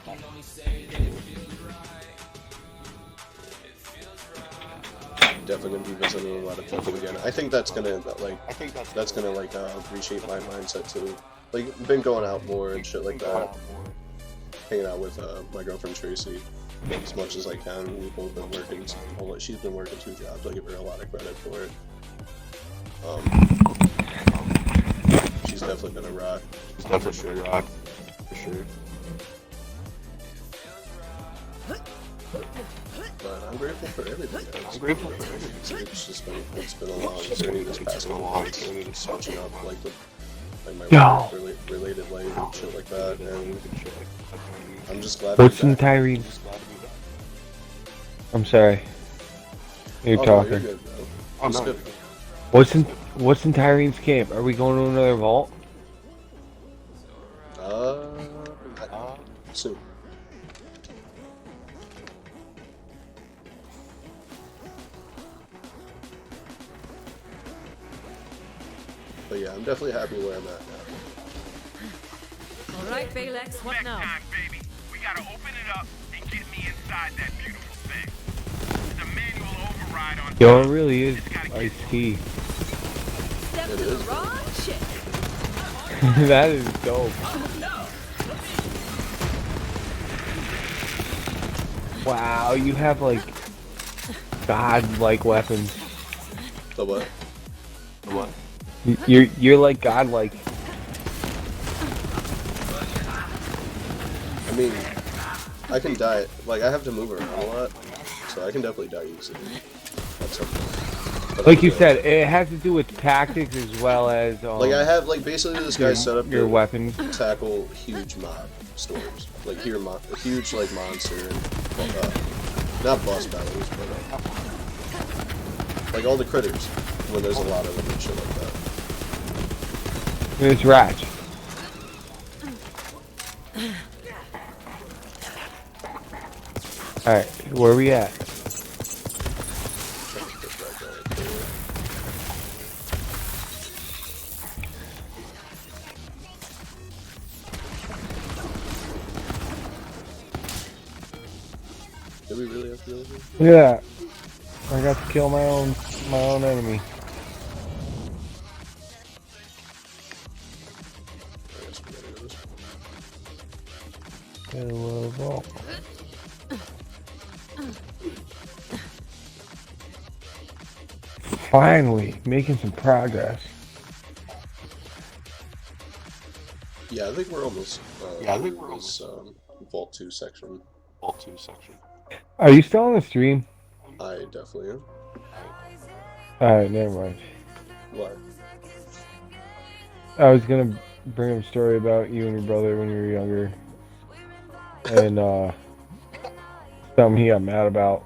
Definitely gonna be visiting a lot of people again. I think that's gonna reshape my mindset too. Like, been going out more and shit like that. Hanging out with my girlfriend Tracy as much as I can. We've both been working. She's been working 2 jobs. I give her a lot of credit for it. She's definitely been a rock. For sure. But I I'm grateful for everything. I'm grateful for everything. It's been a long journey this past couple months, switching up like my work related life and shit like that, and I'm just glad. What's in Tyrene? I'm sorry. You're talking. No, you're good, bro. It's good. What's in Tyrene's camp? Are we going to another vault? Soon. But yeah, I'm definitely happy where I'm at now. All right, Balex, what now? Time, baby. We gotta open it up and get me inside that beautiful thing. There's a manual override on. Yo, it really is Ice Tea. Step to the wrong shit. That is dope. Wow, you have like god-like weapons. The what? The what? You're like godlike. I mean, I can die. Like I have to move around a lot, so I can definitely die easily. That's something. But Like you said, it has to do with tactics as well as like I have like basically this guy set up your weapon tackle huge mob storms, like huge like monster and not boss battles, but like all the critters when there's a lot of them and shit like that. It's Ratch. Alright, where are we at? Did we really have to go over? Look at that. I got to kill my own enemy. Hello. Finally, making some progress. Yeah, I think we're almost. Vault 2 section. Are you still on the stream? I definitely am. Alright, never mind. What? I was gonna bring up a story about you and your brother when you were younger. And, something he got mad about.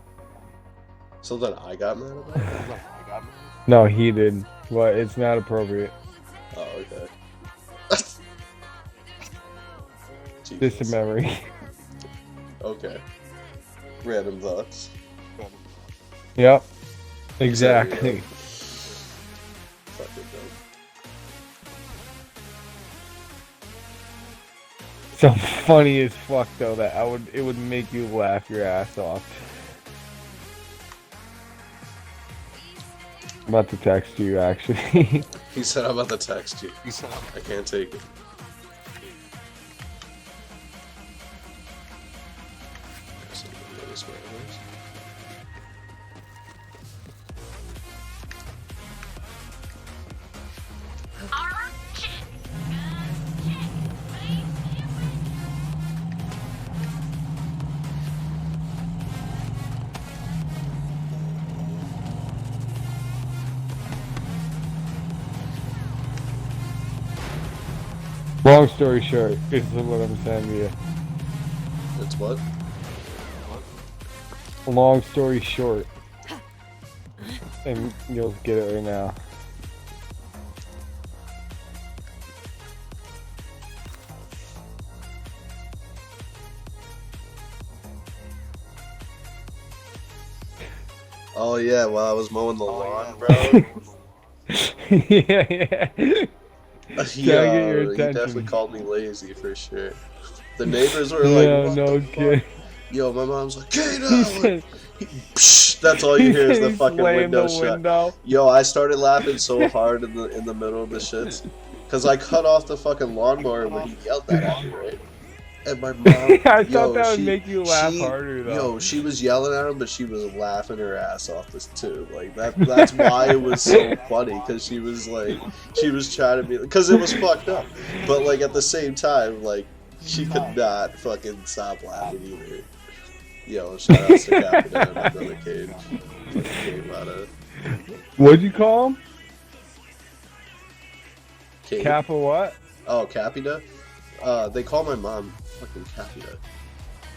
Something I got mad about? No, he did. But it's not appropriate. Oh, okay. Just a memory. Okay. Random thoughts. Yep. Exactly. Fuck it, So funny as fuck though that it would make you laugh your ass off. I'm about to text you actually. He said I'm about to text you. I can't take it. Long story short, is what I'm saying to you. It's what? Long story short. And you'll get it right now. Oh yeah, while I was mowing the lawn, bro. Yeah. Yo, he definitely called me lazy for sure. The neighbors were like, what no the kid. fuck? Yo, my mom's like, Kato! That's all you hear is the fucking window shut. Yo, I started laughing so hard in the middle of the shits. Because I cut off the fucking lawnmower when he yelled that at me, right? And my mom, I thought that would make you laugh harder though. Yo, she was yelling at him, but she was laughing her ass off this too. Like that's why it was so funny, because she was trying to be, because it was fucked up. But like at the same time, like she could not fucking stop laughing either. Yo, shout outs to Capita and my brother Cage. What'd you call him? Cage. Kappa what? Oh, Capita? They call my mom fucking Capita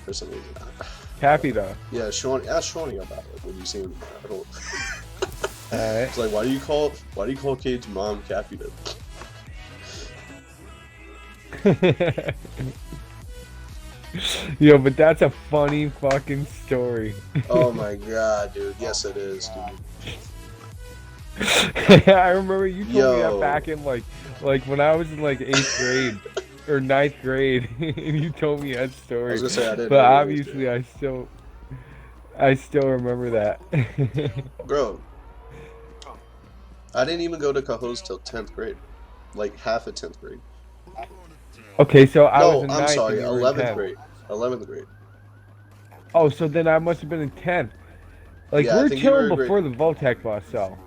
for some reason. Capita. Yeah, ask Shawnee about it when you see him. Alright. It's like, why do you call Cage's mom Capita? Yo, but that's a funny fucking story. Oh my god, dude. Yes, it is, dude. I remember you told me that back in like when I was in like 8th grade or 9th grade, and you told me that story. I was gonna say I didn't. But obviously, I still remember that. Bro, I didn't even go to Cajo's till 10th grade, like half of 10th grade. Okay, so I was in 9th. I'm sorry, and you were in 11th 10th. grade. 11th grade. Oh, so then I must have been in 10th. Like, Yeah, I we were think you were chilling in before the Voltec bus, so.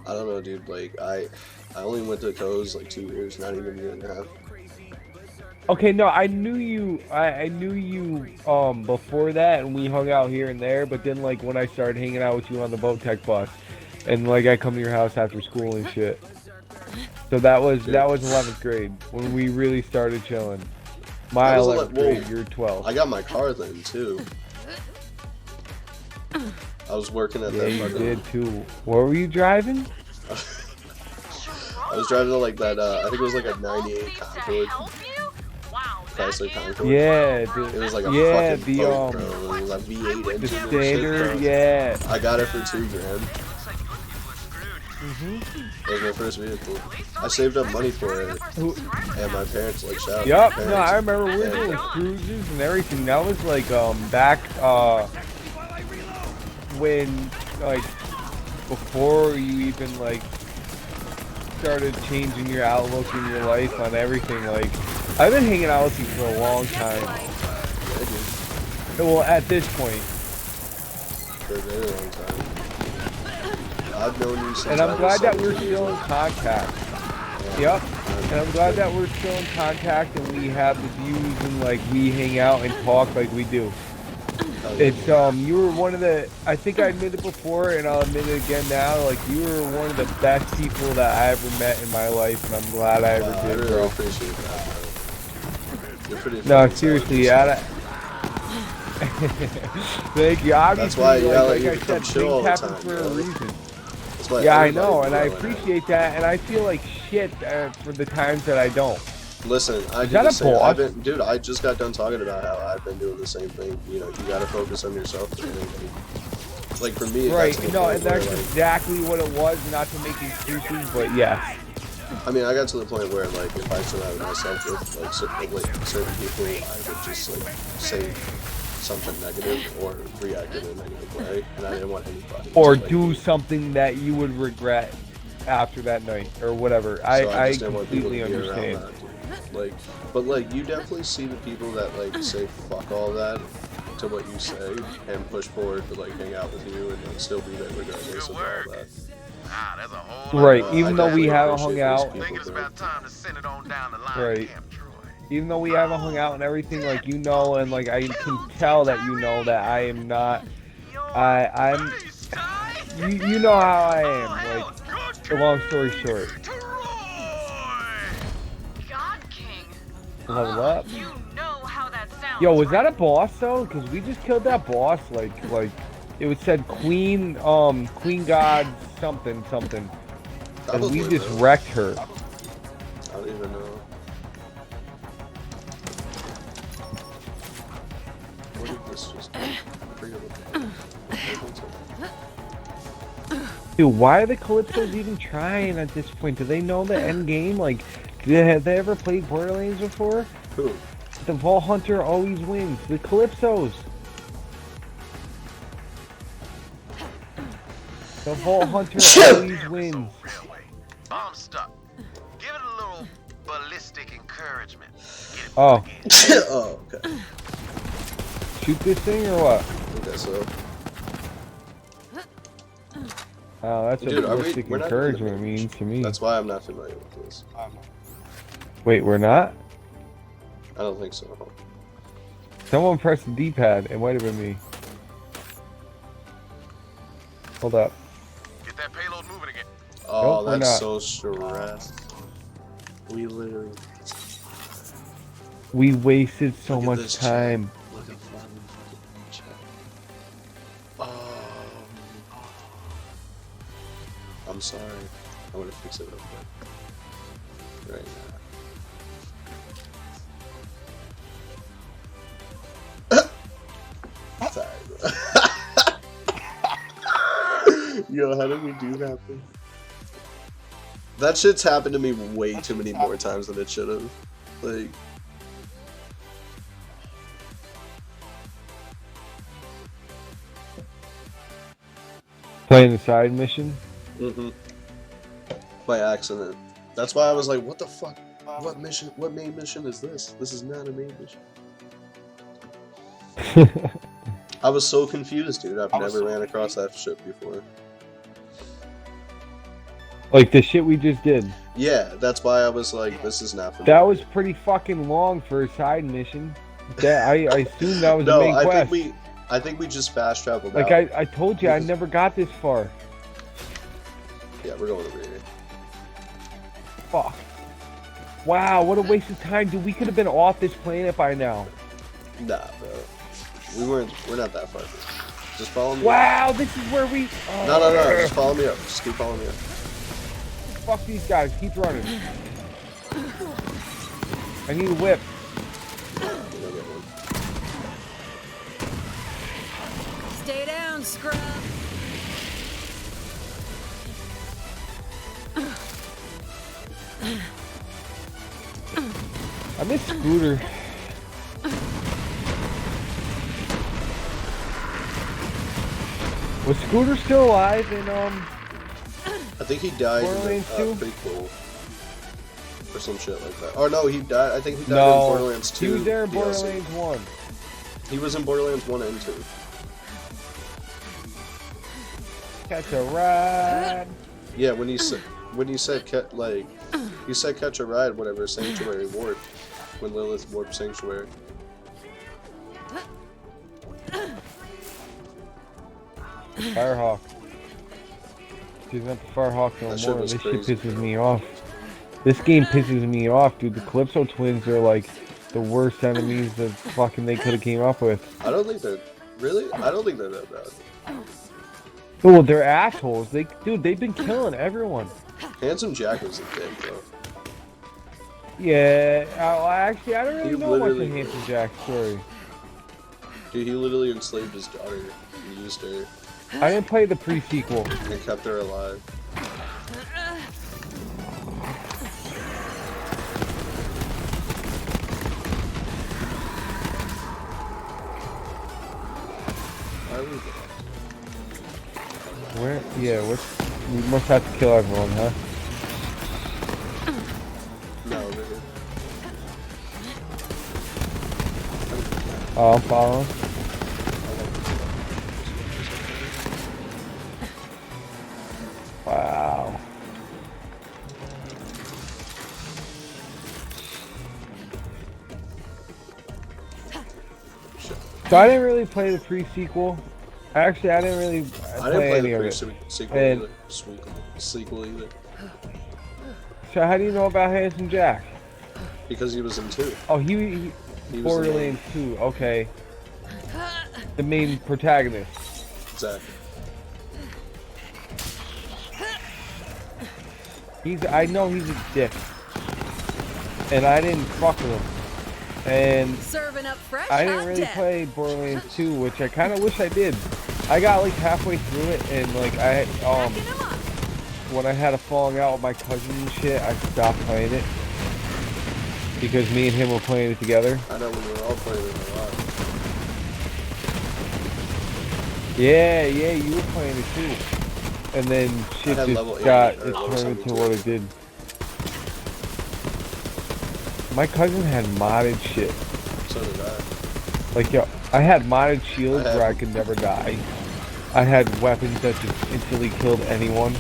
I don't know, dude. Like, I only went to Cajo's like 2 years, not even a year and a half. Okay, no, I knew you. I knew you before that, and we hung out here and there. But then, like, when I started hanging out with you on the Voltec bus, and like I come to your house after school and shit. So that was 11th grade when we really started chilling. My 11th grade, you're 12. I got my car then too. I was working at that. Yeah, you fucking... did too. What were you driving? I was driving like that. I think it was like a '98 Concorde. Chrysler Concorde. Yeah, it was like a fucking the boat, bro. It was a V8 engine. The standard, shit, yeah. I got it for $2,000. It was my first vehicle. I saved up money for it, and my parents like shout out. Yup, to my no, I parents. remember we were doing cruises and everything. That was like back when like before you even like started changing your outlook in your life on everything. Like I've been hanging out with you for a long time. Well, at this point. For a very long time. I've known you since. And I'm glad that we're 17 still in contact. Yep. And I'm glad that we're still in contact and we have the views and like we hang out and talk like we do. It's you were one of the, I think I admitted before and I'll admit it again now, like you were one of the best people that I ever met in my life, and I'm glad I ever did, I really bro. appreciate that, bro. You're pretty. No, seriously, thank you. Obviously, that's why, yeah, like you I become said, chill all things the happen time, for a bro. reason. That's why Yeah, I everybody know, and I do that. appreciate that, and I feel like shit for the times that I don't. Listen, I Is do that the a same. boss? Dude, I just got done talking about how I've been doing the same thing. You know, you gotta focus on yourself. Like for me, it Right, got to the no, point and where, that's like, exactly what it was, not to make excuses, but yes. I mean, I got to the point where, like, if I surrounded myself with, like, certain people, I would just, like, say something negative or react in a negative way, and I didn't want anybody Or to, like, do something that you would regret after that night, or whatever. so I just didn't want people completely to be around understand. that, dude. Like, but, like, you definitely see the people that, like, say fuck all that to what you say and push forward to, like, hang out with you and, like, still be there regardless of all that. Ah, there's a whole Right, lot. even I though we definitely haven't appreciate hung those out. people, Think it's bro. about time to send it on down the line, Right. Camp Troy. Even though we haven't hung out and everything, like, you know, and, like, I can tell that you know that I am not, I'm, you know how I am, like, long story short. God King. Level up. You know how that sounds. Yo, was that a right? boss though? Because we just killed that boss. Like it was said Queen God something. And Probably, we just bro. wrecked her. I don't even know. What did this just do? I forget what the Dude, why are the Calypsos even trying at this point? Do they know the end game? Like, have they ever played Borderlands before? Who? The Vault Hunter always wins. The Calypsos. The Vault Hunter always wins. Bomb stuck. Give it a little ballistic encouragement. Get it Oh, Oh, okay. shoot this thing or what? I guess so. Oh, that's Dude, what ballistic we're not doing encouragement the means to me. That's why I'm not familiar with this. Wait, we're not? I don't think so. Someone pressed the D-pad. It might have been me. Hold up. Get that payload moving again. Oh, Nope, we're that's not. so stressed. We literally. We wasted so Look at much this time. Chat. Look at fucking chat. I'm sorry. I want to fix it real quick. Right now. Sorry, bro. Yo, how did we do that, bro? That shit's happened to me way too many more times than it should have. Like. Playing the side mission? Mm-hmm. By accident. That's why I was like, what the fuck? What mission? What main mission is this? This is not a main mission. I was so confused, dude. I've never ran across that shit before. Like the shit we just did. Yeah, that's why I was like, this is not for me. That was pretty fucking long for a side mission. That I assume that was No, the main quest. I think we just fast traveled Like out. I told you, I never got this far. Yeah, we're going over here. Fuck. Wow, what a waste of time, dude. We could have been off this planet by now. Nah, bro. We're not that far. Just follow me. Wow, this is where we. No. Just follow me up. Just keep following me up. Fuck these guys. Keep running. I need a whip. Stay down, scrub. I miss Scooter. Was Scooter still alive in I think he died Borderlands in 2? prequel. Or some shit like that. Oh no, he died. I think he died No, in Borderlands 2. he was there in DLC. Borderlands 1. He was in Borderlands 1 and 2. Catch a ride. Yeah, when you said you said catch a ride, whatever, Sanctuary warp. When Lilith warped Sanctuary. Firehawk. She's not the Firehawk no That shit more. was This crazy, shit pisses bro. me off. This game pisses me off, dude. The Calypso twins are like the worst enemies that fucking they could have came up with. I don't think they're really. I don't think they're that bad. Oh, they're assholes. Dude, they've been killing everyone. Handsome Jack was a dick, though. Yeah, actually, I don't really He know much of literally- Handsome Jack's story. Dude, he literally enslaved his daughter and used her I didn't play the pre-sequel. and kept her alive. Why are we there? Where? Yeah, we must have to kill everyone, huh? No, over here. Oh, I'm following. Wow. So I didn't really play the pre-sequel. Actually, I didn't really I didn't play play any the of it. sequel And- either. Sequel either. So how do you know about Handsome Jack? Because he was in 2. Oh, he He was in Borderlands 2. Okay. The main protagonist. Exactly. I know he's a dick. And I didn't fuck with him. And Serving up fresh I didn't hot really death. play Borderlands 2, which I kind of wish I did. I got like halfway through it, and like Backing him up. when I had a falling out with my cousin and shit, I stopped playing it because me and him were playing it together. I know we were all playing it a lot. Yeah, you were playing it too. And then shit had level just 80 got or it level turned into 72. what it did. My cousin had modded shit. So did I. Like, yo, I had modded shields I had- where I could never die. I had weapons that just instantly killed anyone.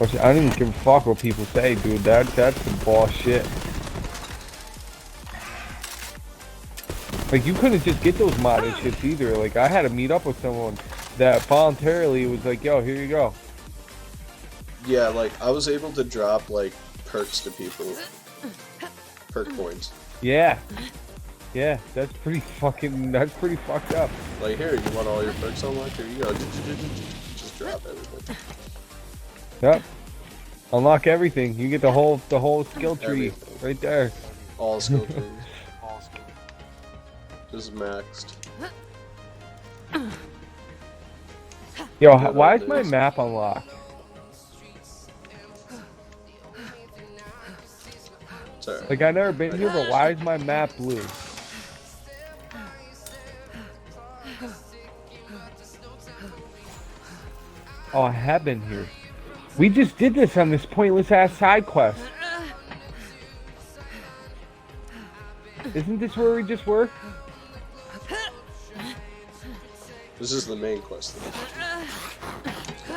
Which I don't even give a fuck what people say, dude. That's some boss shit. Like, you couldn't just get those modded shits either. Like, I had to meet up with someone that voluntarily was like, yo, here you go. Yeah, like, I was able to drop, like, perks to people. Perk points. Yeah. Yeah, that's pretty fucked up. Like, here, you want all your perks unlocked? Here you go. Just drop everything. Yep. Unlock everything. You get the whole skill tree right there. All skill trees. Just maxed. Yo, why is my map unlocked? Sorry. Like, I've never been here, but why is my map blue? Oh, I have been here. We just did this on this pointless ass side quest. Isn't this where we just were? This is the main quest.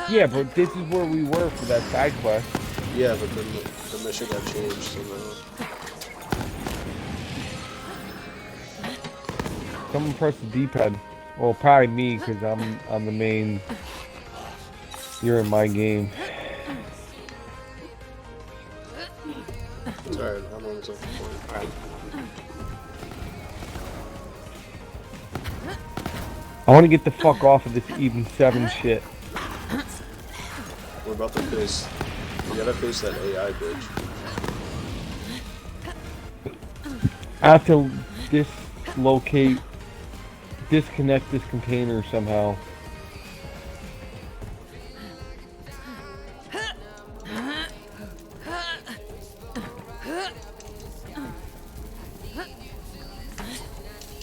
Yeah, but this is where we were for that side quest. Yeah, but then the mission got changed somehow. Someone press the D-pad. Well, probably me, because I'm the main. You're in my game. It's alright, I'm almost up to point. I want to get the fuck off of this even 7 shit. We're about to face. We gotta face that AI bridge. I have to disconnect this container somehow.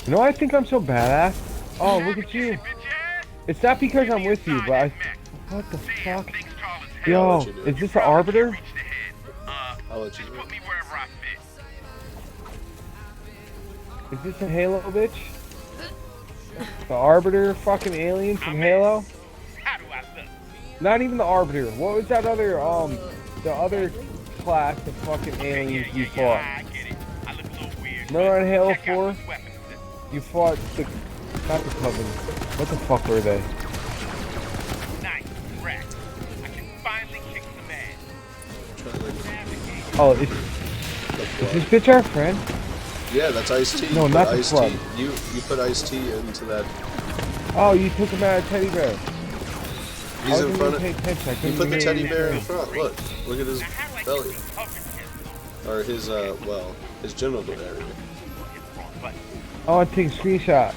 You know, I think I'm so badass. Oh, look at you. It's not because I'm with you, but what the fuck? Yo, is this an Arbiter? I'll let you do it. Is this a Halo bitch? The Arbiter fucking alien from Halo? Not even the Arbiter. What was that other, the other class of fucking aliens you fought? Remember on Halo 4? You fought the, not the Coven. What the fuck were they? Oh, is this bitch our friend? Yeah, that's Ice-T. No, not the Flood. You put Ice-T into that. Oh, you took him out of Teddy Bear. He's in front of. You put the teddy bear in front. front. Look at his belly. Or his, well, his genital area. Oh, I take a screenshot.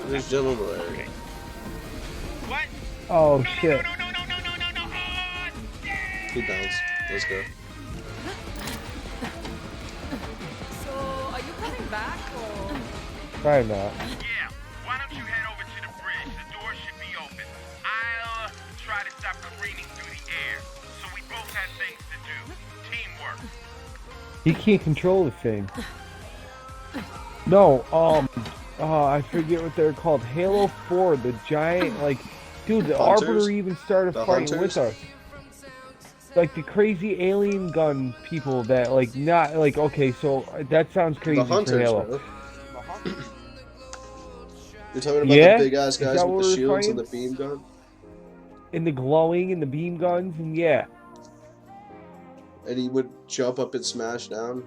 His genital area. Oh, shit. He bounced. Let's go. So, are you coming back or? Probably not. Yeah, why don't you head over to the bridge? The door should be open. I'll try to stop careening through the air. So we both have things to do. Teamwork. He can't control the thing. No, I forget what they're called. Halo 4, the giant, like, dude, the Hunters? Arbiter even started The fighting Hunters? with us. Like, the crazy alien gun people that, like, not, like, okay, so that sounds crazy The for Hunters, Halo. bro. You're talking about Yeah? the big ass Is guys that with what the we're shields and the fighting? beam gun? And the glowing and the beam guns, and yeah. And he would jump up and smash down?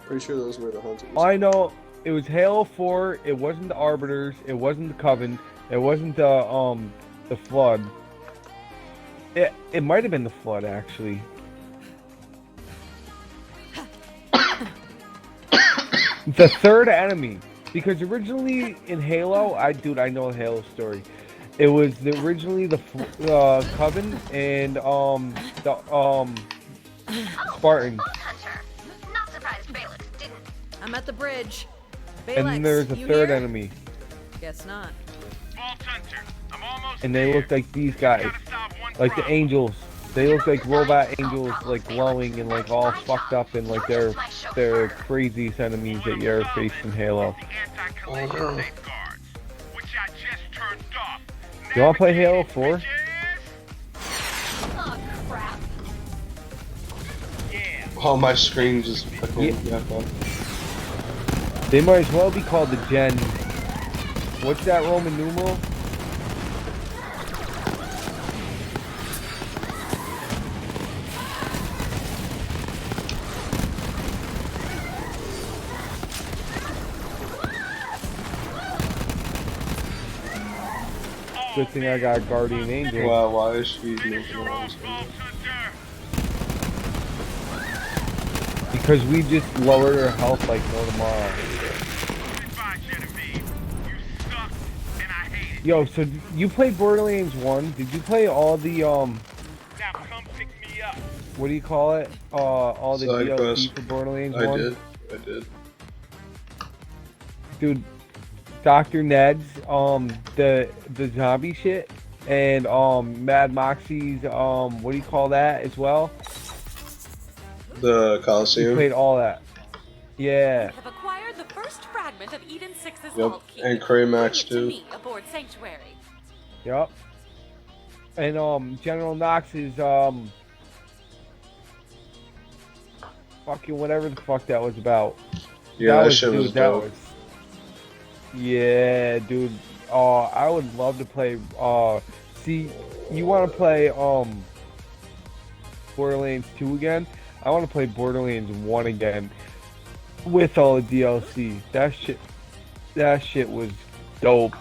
Pretty sure those were the Hunters. I know it was Halo 4, it wasn't the Arbiters, it wasn't the Coven, it wasn't the Flood. It might have been the Flood, actually. The third enemy, because originally in Halo, I know the Halo story. It was originally the Coven and the Spartans. Not surprised Balak didn't. I'm at the bridge. And then there's a you third here? enemy. Guess not. And they look like these guys. Like the angels. They look like robot angels, like glowing and like all fucked up, and like they're craziest enemies that you ever faced in Halo. Which I just turned off. You wanna play Halo 4? Oh, crap. Oh, my screen just fucking got up. They might as well be called the Gen. What's that Roman numeral? Good thing I got Guardian Angel. Wow, why is she making all this? Because we just lowered her health like no tomorrow. Yo, so you played Borderlands 1? Did you play all the what do you call it? All the Side DLC quest. for Borderlands 1? I did. Dude, Dr. Ned's the zombie shit and Mad Moxie's what do you call that as well? The You Coliseum. played all that. Yeah. Have acquired the first fragment of Eden 6's Yep, vault key. and Craymax Bring it to too. me aboard Sanctuary. Yep. And General Knox's fucking whatever the fuck that was about. Yeah, that shit was dope. Yeah, dude. I would love to play. See, you want to play Borderlands 2 again? I want to play Borderlands 1 again with all the DLC. That shit was dope.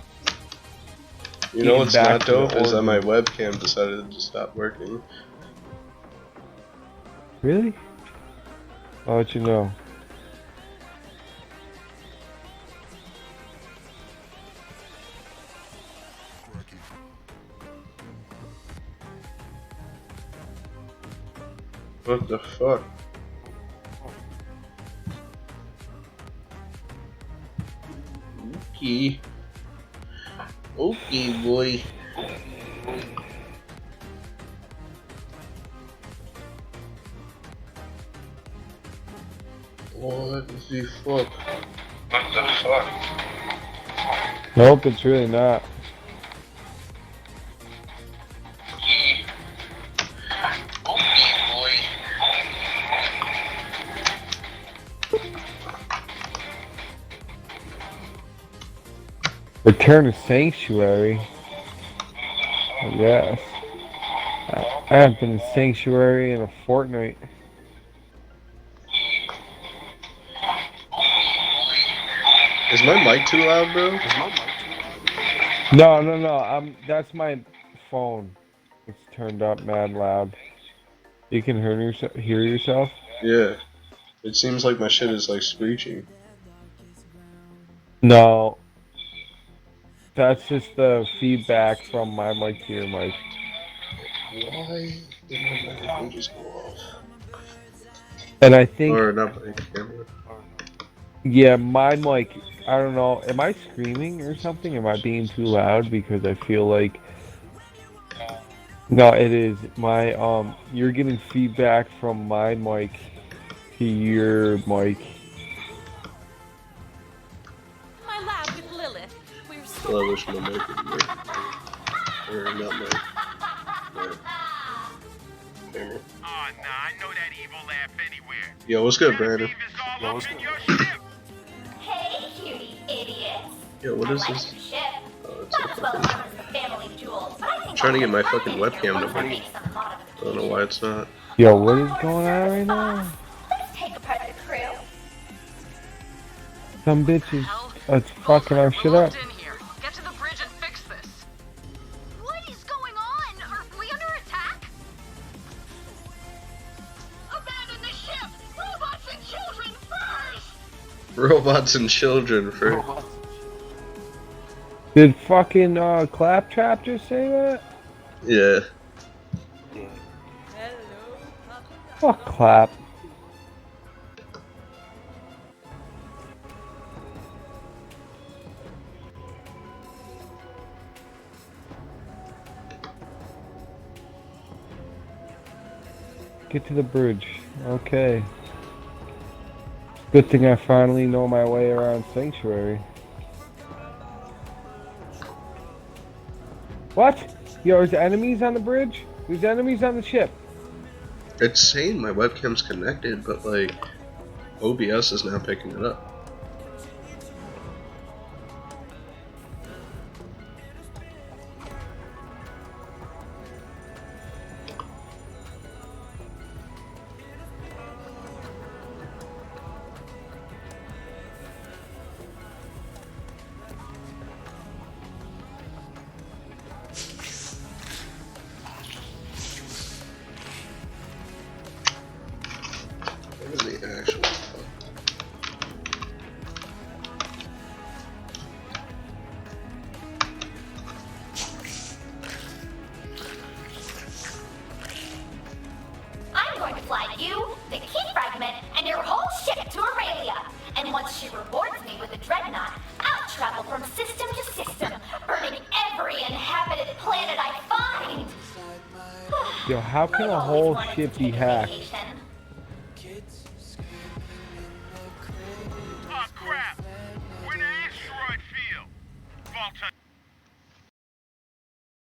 You know what's back not to the dope is that my origin. webcam decided to stop working. Really? I'll let you know. What the fuck? Okay. Okay, boy. What the fuck? What the fuck? Nope, it's really not. Return to Sanctuary. Yes. I haven't been in Sanctuary in a fortnight. Is my mic too loud, bro? No. That's my phone. It's turned up mad loud. You can hear yourself? Yeah. It seems like my shit is like screeching. No. That's just the feedback from my mic to your mic. Why did my microphone just go off? And I think, Or not my camera. yeah, my mic, I don't know, am I screaming or something? Am I being too loud? Because I feel like, no, it is. My, you're getting feedback from my mic to your mic. My lab with Lilith. We're so Well, I wish my mic would work. Or not my camera. Oh, nah, I know that evil laugh anywhere. Yo, what's good, Brandon? Yo, what's good? Hey, cutie idiots. Yo, what is I like this? your ship. Oh, it's Not as well known as the family jewel, but I think trying to get my I'll fucking find webcam to it work. maybe some I don't know why it's not. Yo, what is going on right now? Let's take apart the crew. Some bitches, it's fucking our shit up. In here. Get to the bridge and fix this. What is going on? Are we under attack? Abandon the ship! Robots and children first! Robots and children for. Did fucking Claptrap just say that? Yeah. Fuck Clap. Get to the bridge. Okay. Good thing I finally know my way around Sanctuary. What? Yo, there's enemies on the bridge? There's enemies on the ship. It's saying my webcam's connected, but like OBS is now picking it up. What is the actual I'm going to fly you, the key fragment, and your whole ship to Aurelia. And once she rewards me with a dreadnought, I'll travel from system to system, burning every inhabited planet I find. Yo, how can a whole ship be hacked?